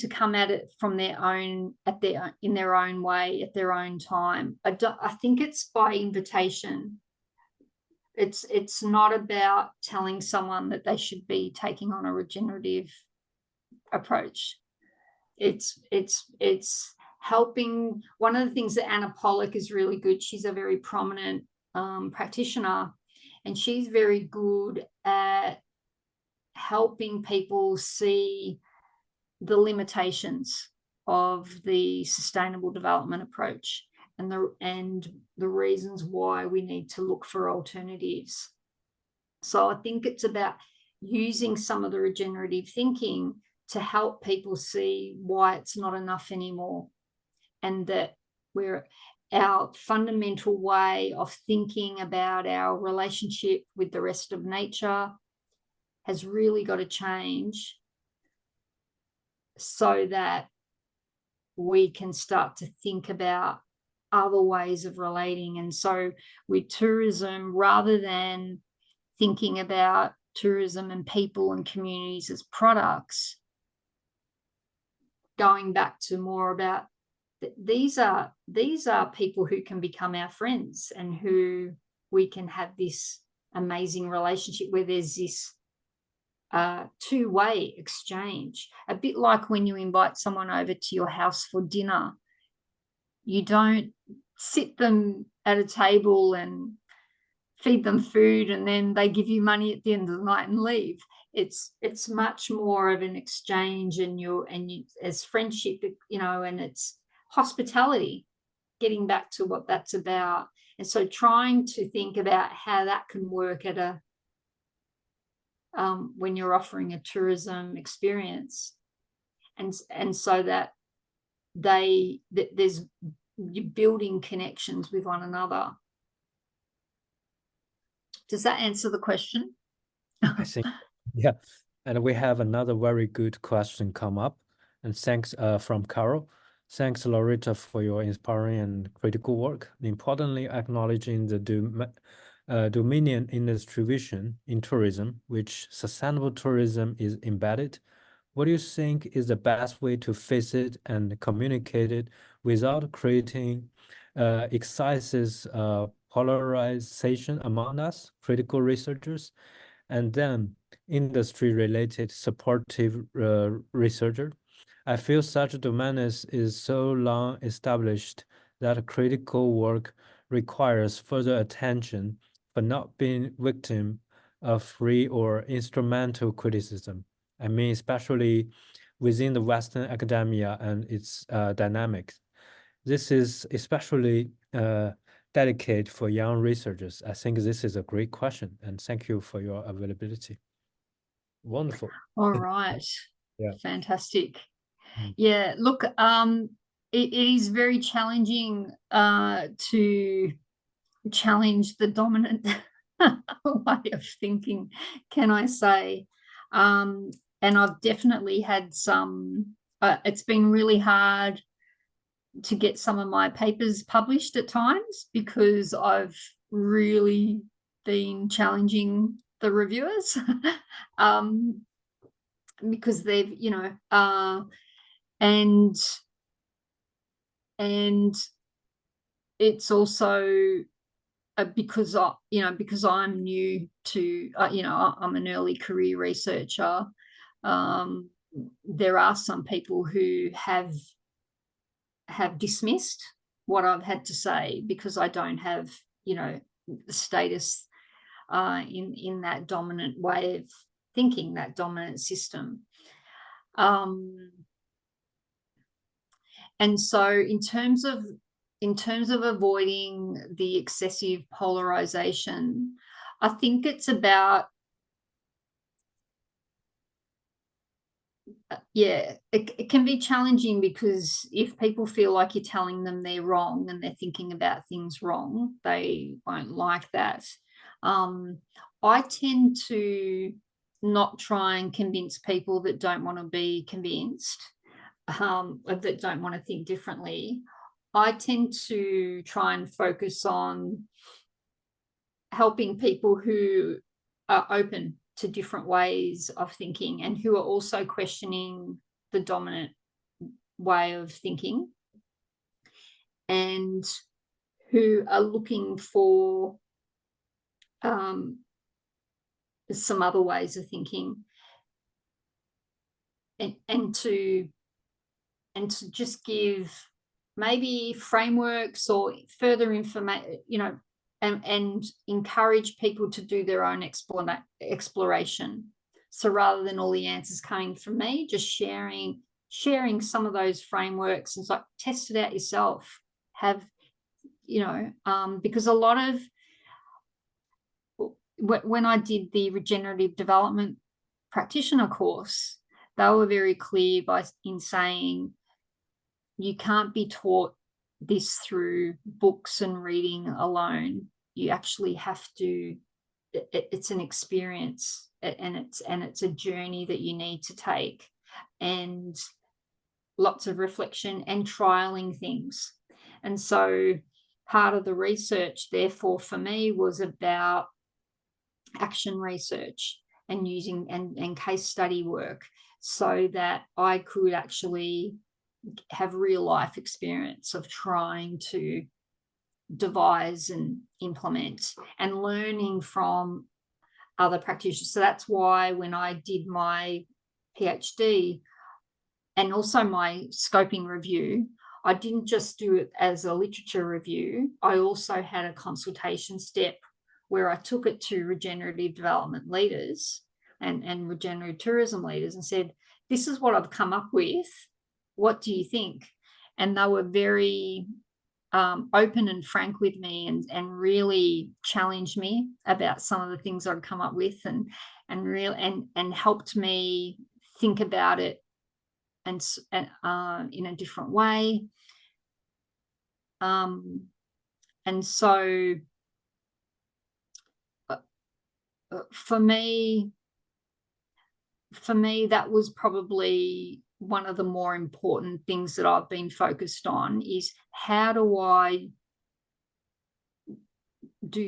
come at it from in their own way, at their own time. I think it's by invitation. It's not about telling someone that they should be taking on a regenerative approach. It's helping. One of the things that Anna Pollock is really good, she's a very prominent practitioner, and she's very good at helping people see the limitations of the sustainable development approach and the reasons why we need to look for alternatives. So I think it's about using some of the regenerative thinking to help people see why it's not enough anymore, and that our fundamental way of thinking about our relationship with the rest of nature has really got to change so that we can start to think about other ways of relating. And so with tourism, rather than thinking about tourism and people and communities as products, going back to more about these are people who can become our friends and who we can have this amazing relationship where there's this two-way exchange. A bit like when you invite someone over to your house for dinner, you don't sit them at a table and feed them food and then they give you money at the end of the night and leave. It's much more of an exchange, and you as friendship, and it's hospitality, getting back to what that's about. And so trying to think about how that can work at a when you're offering a tourism experience, and so that there's you're building connections with one another. Does that answer the question? I think, yeah. And we have another very good question come up. And thanks from Carol. Thanks, Loretta, for your inspiring and critical work. Importantly, acknowledging the dominion industry vision in tourism, which sustainable tourism is embedded. What do you think is the best way to face it and communicate it without creating excessive polarization among us, critical researchers, and then industry-related supportive researcher? I feel such a domain is so long established that critical work requires further attention for not being victim of free or instrumental criticism. I mean, especially within the Western academia and its dynamics. This is especially delicate for young researchers. I think this is a great question, and thank you for your availability. Wonderful. All right. Yeah. Fantastic. Mm. Yeah, look, it is very challenging to challenge the dominant way of thinking, can I say. And I've definitely had some, it's been really hard to get some of my papers published at times because I've really been challenging the reviewers because they've, and it's also because I'm new to, I'm an early career researcher. There are some people who have dismissed what I've had to say because I don't have, the status in that dominant way of thinking, that dominant system. And so in terms of avoiding the excessive polarization, I think it's about, it can be challenging because if people feel like you're telling them they're wrong and they're thinking about things wrong, they won't like that. I tend to not try and convince people that don't want to be convinced, that don't want to think differently. I tend to try and focus on helping people who are open to different ways of thinking and who are also questioning the dominant way of thinking and who are looking for some other ways of thinking, and to just give maybe frameworks or further information, and encourage people to do their own exploration. So rather than all the answers coming from me, just sharing some of those frameworks, and like test it out yourself. Have, because a lot of, when I did the regenerative development practitioner course, they were very clear in saying you can't be taught this through books and reading alone. You actually have to, it's an experience, and it's a journey that you need to take, and lots of reflection and trialing things. And so part of the research, therefore, for me, was about action research and using and case study work, so that I could actually have real life experience of trying to devise and implement and learning from other practitioners. So that's why when I did my PhD and also my scoping review, I didn't just do it as a literature review. I also had a consultation step where I took it to regenerative development leaders and regenerative tourism leaders and said, this is what I've come up with. What do you think? And they were very open and frank with me, and really challenged me about some of the things I'd come up with, and helped me think about it and in a different way. And so for me, that was probably one of the more important things that I've been focused on, is how do I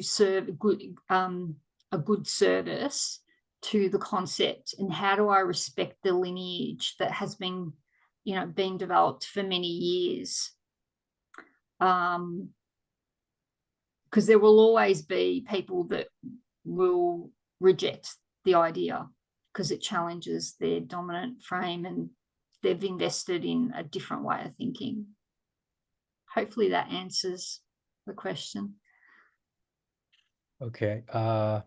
serve a good service to the concept, and how do I respect the lineage that has been, been developed for many years? Because there will always be people that will reject the idea because it challenges their dominant frame, and they've invested in a different way of thinking. Hopefully that answers the question. Okay. I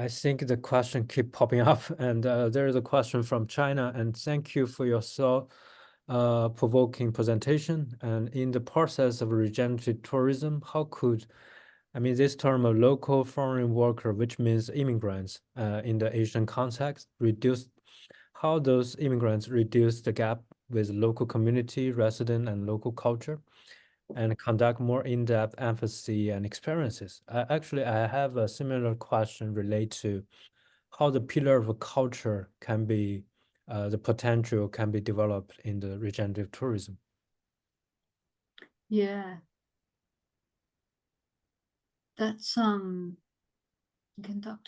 think the question keep popping up, and there is a question from China, and thank you for your so provoking presentation. And in the process of regenerative tourism, how could, this term of local foreign worker, which means immigrants in the Asian context, how those immigrants reduce the gap with local community, resident, and local culture, and conduct more in-depth empathy and experiences. Actually, I have a similar question related to how the pillar of culture can be, the potential can be developed in the regenerative tourism. Yeah. That's conduct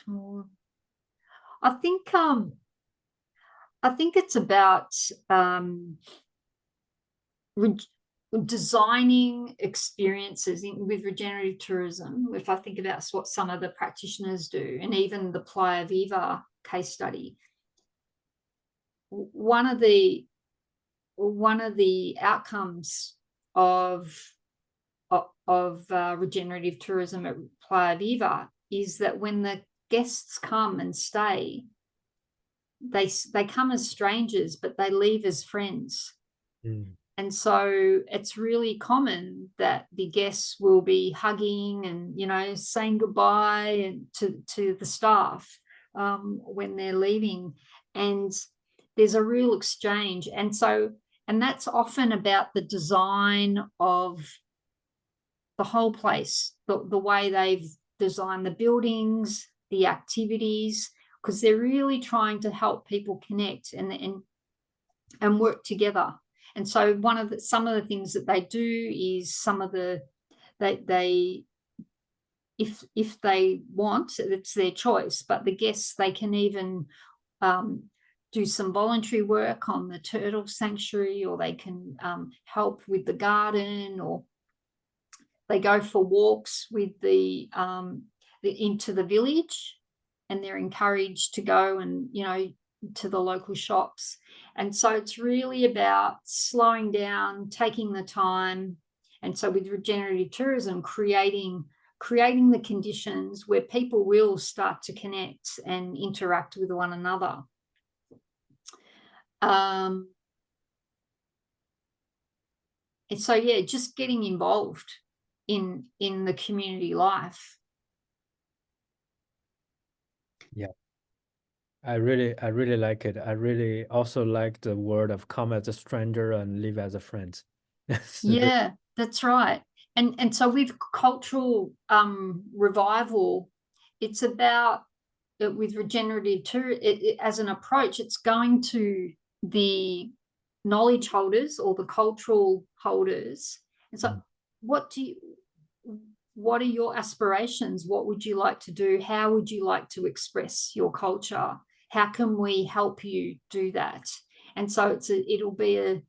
more. I think it's about designing experiences with regenerative tourism. If I think about what some of the practitioners do, and even the Playa Viva case study, one of the outcomes of regenerative tourism at Playa Viva is that when the guests come and stay, they come as strangers, but they leave as friends. And so it's really common that the guests will be hugging and saying goodbye to the staff when they're leaving, and there's a real exchange. And that's often about the design of the whole place, the way they've designed the buildings, the activities, because they're really trying to help people connect and work together. And so some of the things that they do is if they want, it's their choice, but the guests, they can even do some voluntary work on the turtle sanctuary, or they can help with the garden, or they go for walks with into the village, and they're encouraged to go and to the local shops. And so it's really about slowing down, taking the time. And so with regenerative tourism, creating creating the conditions where people will start to connect and interact with one another. And so, yeah, just getting involved in the community life. Yeah. I really like it. I really also like the word of come as a stranger and live as a friend. Yeah, that's right. And so with cultural revival, it's about with regenerative tourism as an approach. It's going to the knowledge holders or the cultural holders. And so, what are your aspirations? What would you like to do? How would you like to express your culture? How can we help you do that? And so it'll be a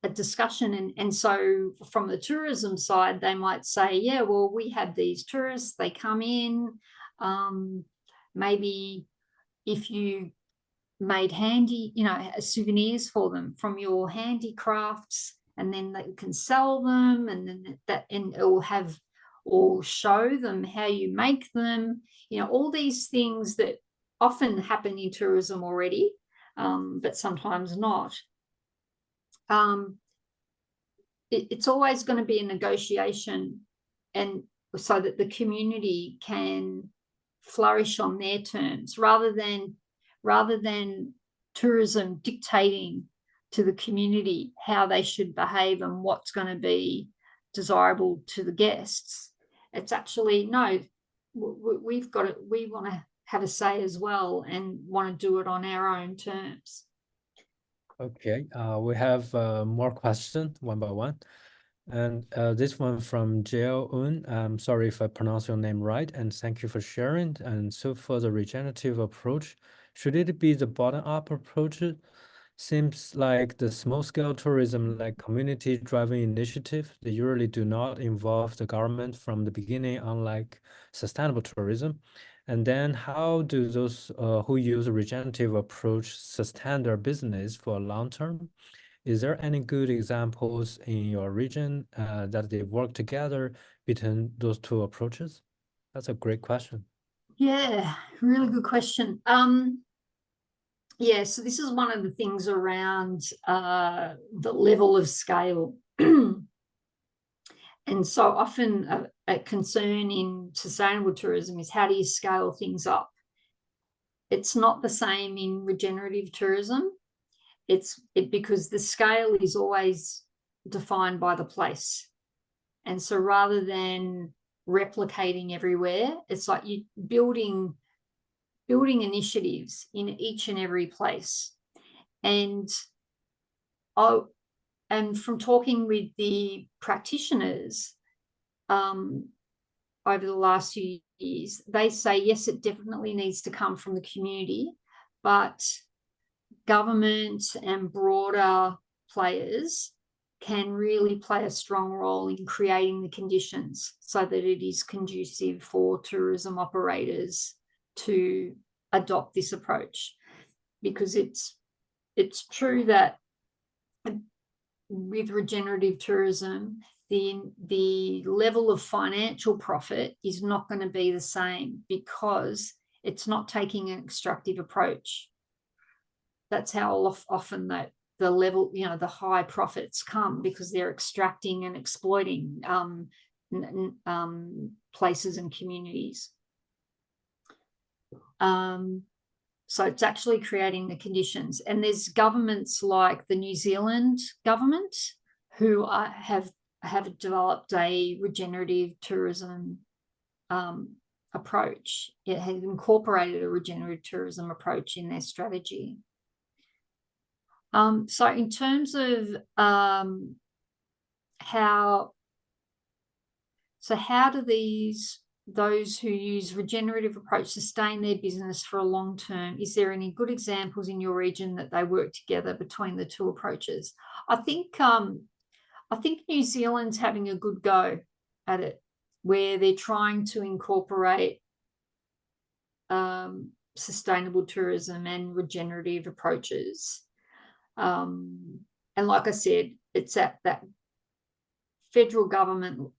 discussion. And so from the tourism side, they might say, yeah, well, we have these tourists, they come in, maybe if you made handy, souvenirs for them from your handicrafts, and then they can sell them, and then and it will have, or show them how you make them, all these things that often happen in tourism already, but sometimes not. It's always going to be a negotiation, and so that the community can flourish on their terms, rather than tourism dictating to the community how they should behave and what's going to be desirable to the guests. It's actually, no, we want to have a say as well, and want to do it on our own terms. Okay, we have more questions one by one. And this one from Jiao Un. I'm sorry if I pronounce your name right, and thank you for sharing. And so for the regenerative approach, should it be the bottom-up approach? Seems like the small-scale tourism, like community-driven initiative, they usually do not involve the government from the beginning, unlike sustainable tourism. And then how do those who use a regenerative approach sustain their business for long term? Is there any good examples in your region that they work together between those two approaches? That's a great question. Yeah, really good question. Yeah, so this is one of the things around the level of scale. And so often a concern in sustainable tourism is, how do you scale things up? It's not the same in regenerative tourism. Because the scale is always defined by the place. And so rather than replicating everywhere, it's like you building initiatives in each and every place. And from talking with the practitioners over the last few years, they say, yes, it definitely needs to come from the community, but government and broader players can really play a strong role in creating the conditions so that it is conducive for tourism operators to adopt this approach. Because it's true that with regenerative tourism, the level of financial profit is not going to be the same, because it's not taking an extractive approach. That's how often the level, the high profits come, because they're extracting and exploiting places and communities. So it's actually creating the conditions. And there's governments like the New Zealand government who have developed a regenerative tourism approach. It has incorporated a regenerative tourism approach in their strategy. So in terms of how do those who use regenerative approach sustain their business for a long term? Is there any good examples in your region that they work together between the two approaches? I think New Zealand's having a good go at it, where they're trying to incorporate sustainable tourism and regenerative approaches. And like I said, it's at that federal government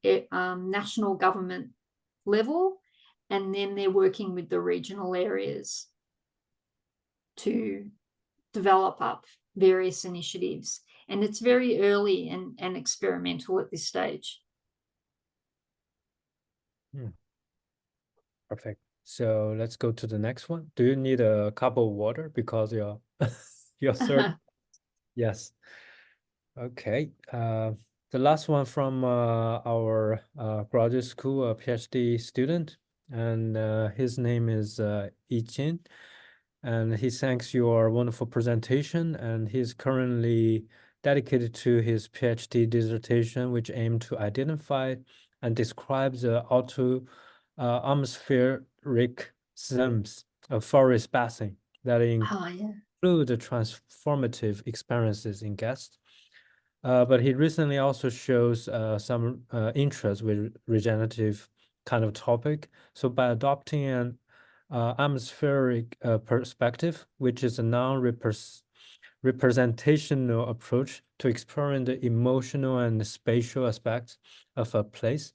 national government level, and then they're working with the regional areas to develop up various initiatives. And it's very early and experimental at this stage. Perfect. So let's go to the next one. Do you need a cup of water because you're thirsty? Yes. Okay. The last one from our graduate school, a PhD student, and his name is Yi Qin, and he thanks your wonderful presentation, and he's currently dedicated to his PhD dissertation, which aimed to identify and describe the atmospheric zones of forest basin that Oh, yeah. include the transformative experiences in guests. But he recently also shows some interest with regenerative kind of topic. So by adopting an atmospheric perspective, which is a non-representational approach to exploring the emotional and spatial aspects of a place,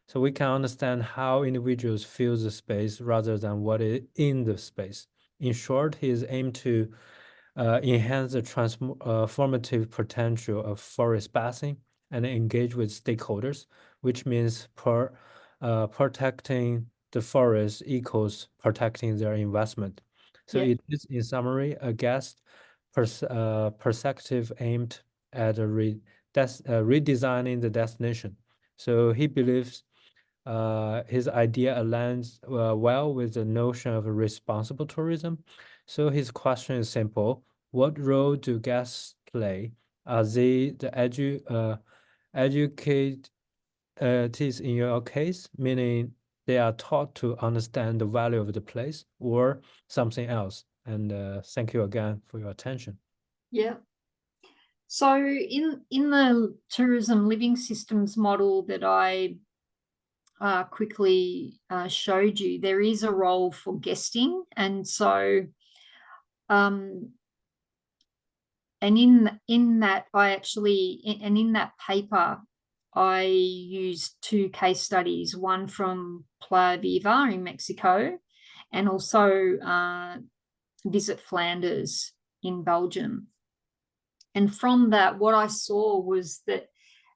so we can understand how individuals feel the space rather than what is in the space. In short, his aim to enhance the transformative potential of forest basin and engage with stakeholders, which means protecting the forest equals protecting their investment. So Yeah. it is, in summary, a guest perspective aimed at redesigning the destination. So he believes his idea aligns well with the notion of responsible tourism. So his question is simple: what role do guests play? Are they the educate in your case, meaning they are taught to understand the value of the place, or something else? And thank you again for your attention. Yeah. So in the tourism living systems model that I quickly showed you, there is a role for guesting. And so and in that in that paper I used two case studies, one from Playa Viva in Mexico and also Visit Flanders in Belgium. And from that, what I saw was that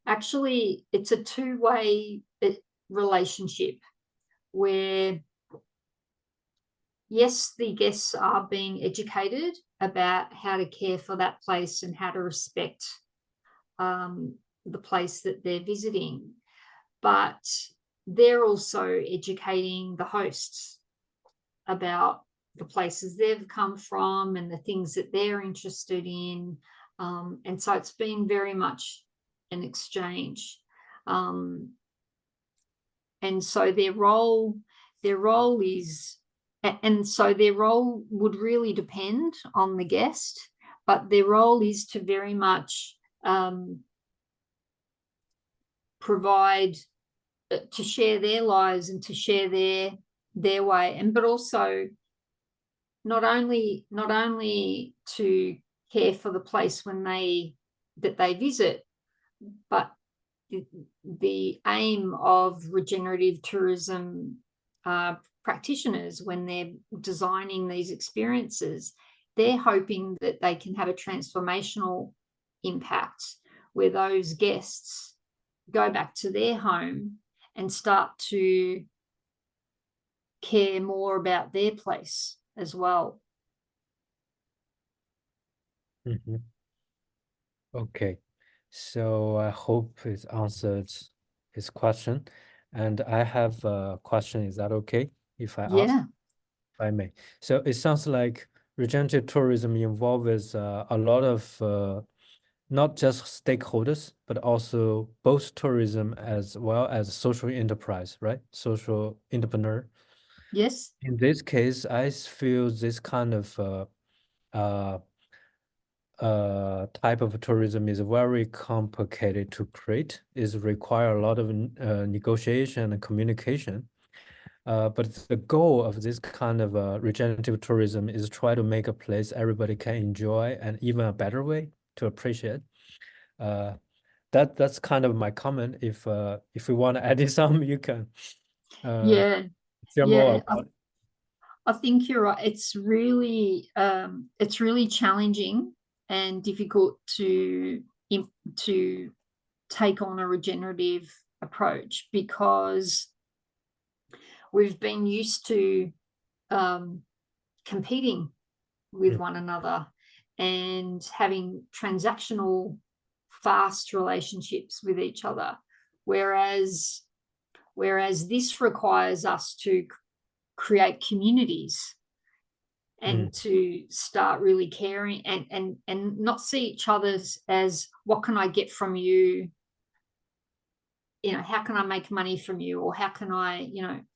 actually it's a two-way relationship where, yes, the guests are being educated about how to care for that place and how to respect the place that they're visiting, but they're also educating the hosts about the places they've come from and the things that they're interested in. And so it's been very much an exchange. And so their role is, and so their role would really depend on the guest, but their role is to very much provide, to share their lives and to share their way, and but also not only to care for the place when they visit, but the aim of regenerative tourism practitioners, when they're designing these experiences, they're hoping that they can have a transformational impact where those guests go back to their home and start to care more about their place as well. Mhm. Okay, so I hope it answered his question. And I have a question. Is that okay if I ask? Yeah. If I may. So it sounds like regenerative tourism involves a lot of not just stakeholders, but also both tourism as well as social enterprise, right? Social entrepreneur. Yes. In this case, I feel this kind of uh, type of tourism is very complicated to create. It require a lot of negotiation and communication. But the goal of this kind of regenerative tourism is try to make a place everybody can enjoy and even a better way to appreciate. Uh, that's kind of my comment. If we want to add some, you can Yeah, share more yeah. about it. I think you're right. It's really challenging and difficult to take on a regenerative approach, because we've been used to competing with one another and having transactional, fast relationships with each other, whereas this requires us to create communities and to start really caring and not see each other as what can I get from you, how can I make money from you, or how can I,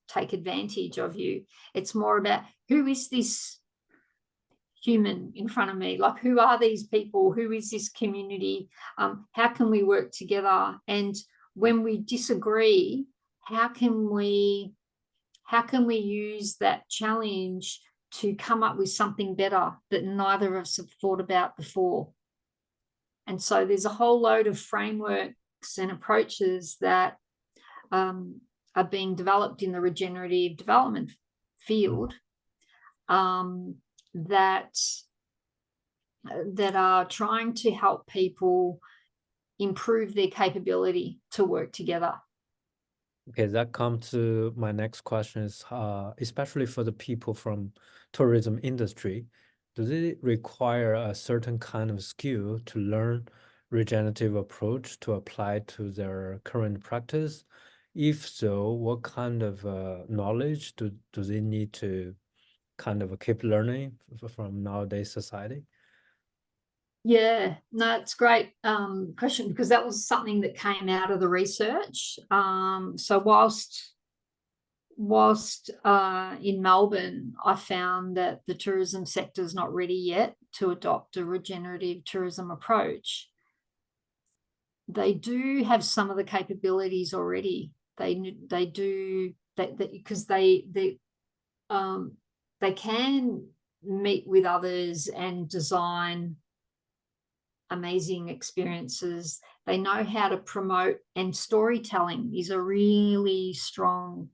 take advantage of you. It's more about, who is this human in front of me? Like, who are these people? Who is this community? How can we work together? And when we disagree, how can we use that challenge to come up with something better that neither of us have thought about before? And so there's a whole load of frameworks and approaches that are being developed in the regenerative development field, that are trying to help people improve their capability to work together. Okay, that comes to my next question is, especially for the people from tourism industry, does it require a certain kind of skill to learn regenerative approach to apply to their current practice? If so, what kind of knowledge do they need to kind of keep learning from nowadays society? Yeah, no, it's a great question, because that was something that came out of the research. So whilst in Melbourne, I found that the tourism sector is not ready yet to adopt a regenerative tourism approach. They do have some of the capabilities already. They do that because they can meet with others and design amazing experiences. They know how to promote, and storytelling is a really strong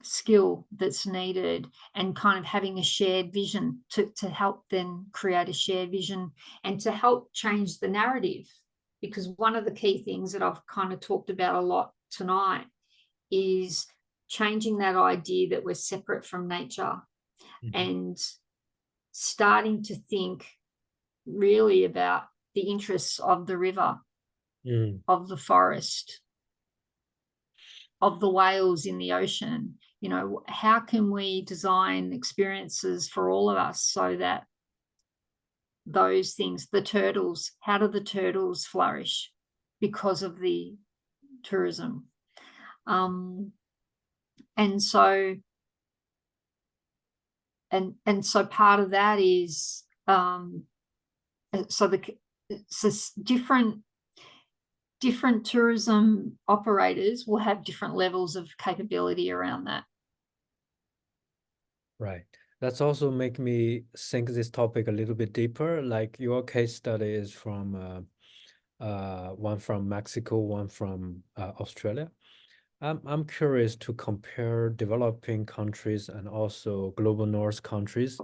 skill that's needed, and kind of having a shared vision to help them create a shared vision and to help change the narrative. Because one of the key things that I've kind of talked about a lot tonight is changing that idea that we're separate from nature, and starting to think really about the interests of the river, of the forest, of the whales in the ocean. How can we design experiences for all of us so that those things, the turtles, how do the turtles flourish because of the tourism? And so part of that is different tourism operators will have different levels of capability around that. Right. That's also make me think this topic a little bit deeper. Like your case study is from one from Mexico, one from Australia. I'm curious to compare developing countries and also global north countries,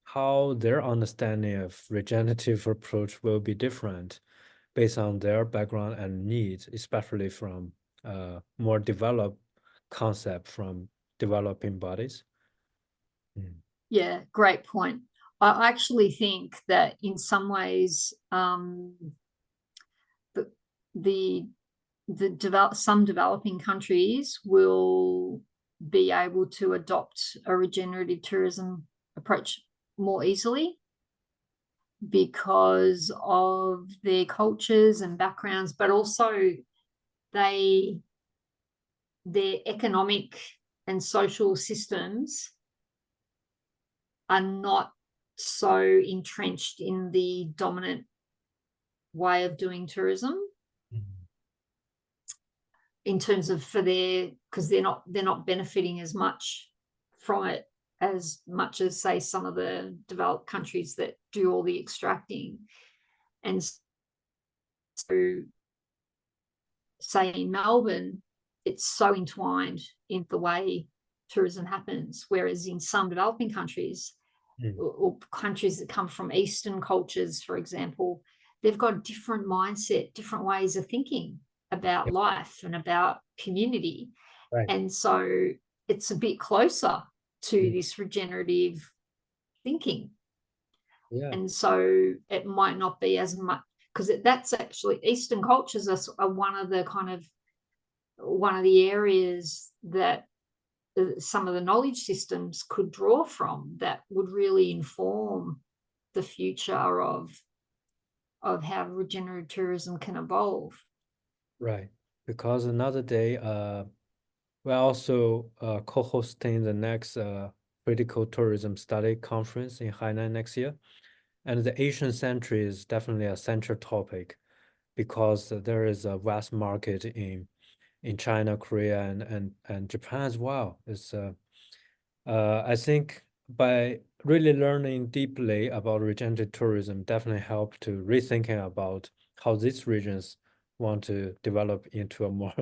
how their understanding of regenerative approach will be different based on their background and needs, especially from more developed concept from developing bodies. Yeah, great point. I actually think that in some ways, some developing countries will be able to adopt a regenerative tourism approach more easily because of their cultures and backgrounds, but also their economic and social systems are not so entrenched in the dominant way of doing tourism, in terms of because they're not benefiting as much from it as much as, say, some of the developed countries that do all the extracting. And So, say in Melbourne, it's so entwined in the way tourism happens, whereas in some developing countries, or countries that come from Eastern cultures, for example, they've got a different mindset, different ways of thinking about life and about community. Right. And so it's a bit closer to this regenerative thinking. Yeah. And so it might not be as much, because that's actually Eastern cultures are one of the areas that some of the knowledge systems could draw from that would really inform the future of how regenerative tourism can evolve. Right. Because another day, we're also co-hosting the next critical tourism study conference in Hainan next year. And the Asian century is definitely a central topic because there is a vast market in China, Korea, and Japan as well. It's I think by really learning deeply about regenerative tourism definitely help to rethinking about how these regions want to develop into a more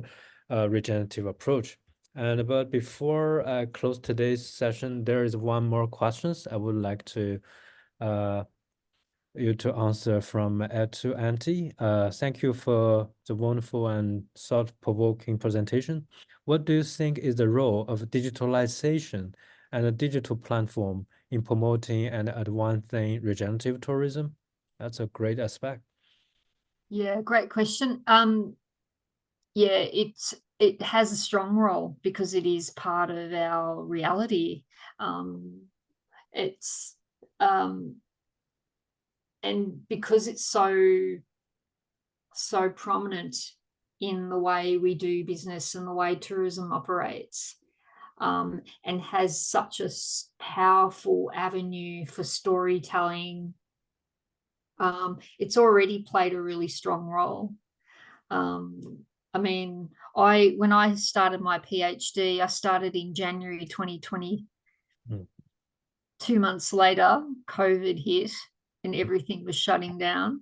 regenerative approach. And but before I close today's session, there is one more questions I would like to uh, you to answer from Ed to Auntie. Thank you for the wonderful and thought-provoking presentation. What do you think is the role of digitalization and a digital platform in promoting and advancing regenerative tourism? That's a great aspect. Yeah, great question. Yeah, it has a strong role because it is part of our reality. It's and because it's so prominent in the way we do business and the way tourism operates, and has such a powerful avenue for storytelling. It's already played a really strong role. I mean, when I started my PhD, I started in January 2020. Mm. 2 months later, COVID hit and everything was shutting down.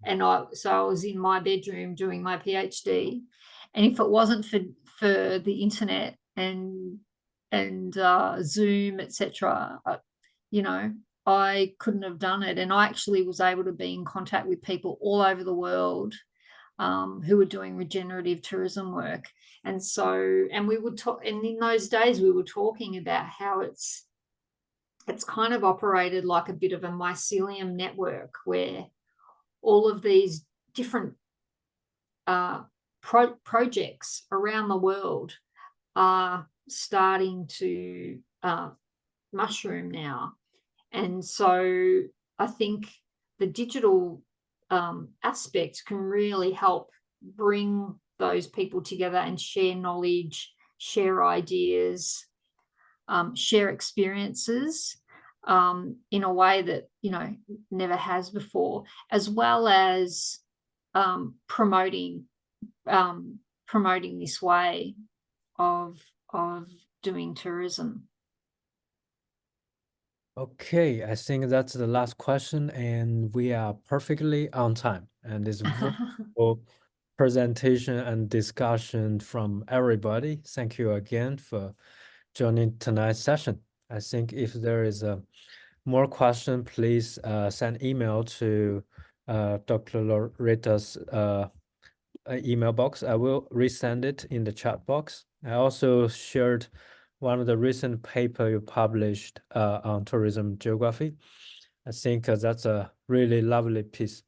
And I was in my bedroom doing my PhD. And if it wasn't for the internet and Zoom, etc., I couldn't have done it. And I actually was able to be in contact with people all over the world who were doing regenerative tourism work. And we would talk, and in those days we were talking about how it's kind of operated like a bit of a mycelium network where all of these different projects around the world are starting to mushroom now. And so I think the digital aspect can really help bring those people together and share knowledge, share ideas, share experiences in a way that never has before, as well as promoting this way of doing tourism. Okay, I think that's the last question, and we are perfectly on time. And this wonderful presentation and discussion from everybody. Thank you again for joining tonight's session. I think if there is a more question, please send email to Dr. Loretta's email box. I will resend it in the chat box. I also shared one of the recent paper you published on tourism geography. I think that's a really lovely piece.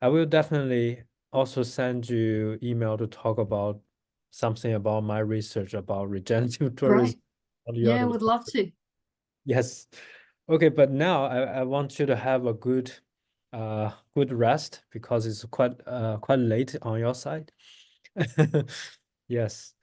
I will definitely also send you email to talk about something about my research about regenerative tourism. Great. On the Yeah, other would love to. Yes. Okay, but now I want you to have a good rest because it's quite late on your side. Yes.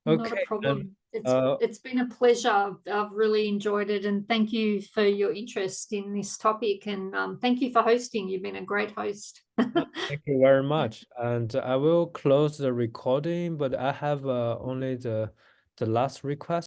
Not a Okay, and problem. uh It's been a pleasure. I've really enjoyed it, and thank you for your interest in this topic. And thank you for hosting. You've been a great host. thank you very much. And I will close the recording, but I have only the last request.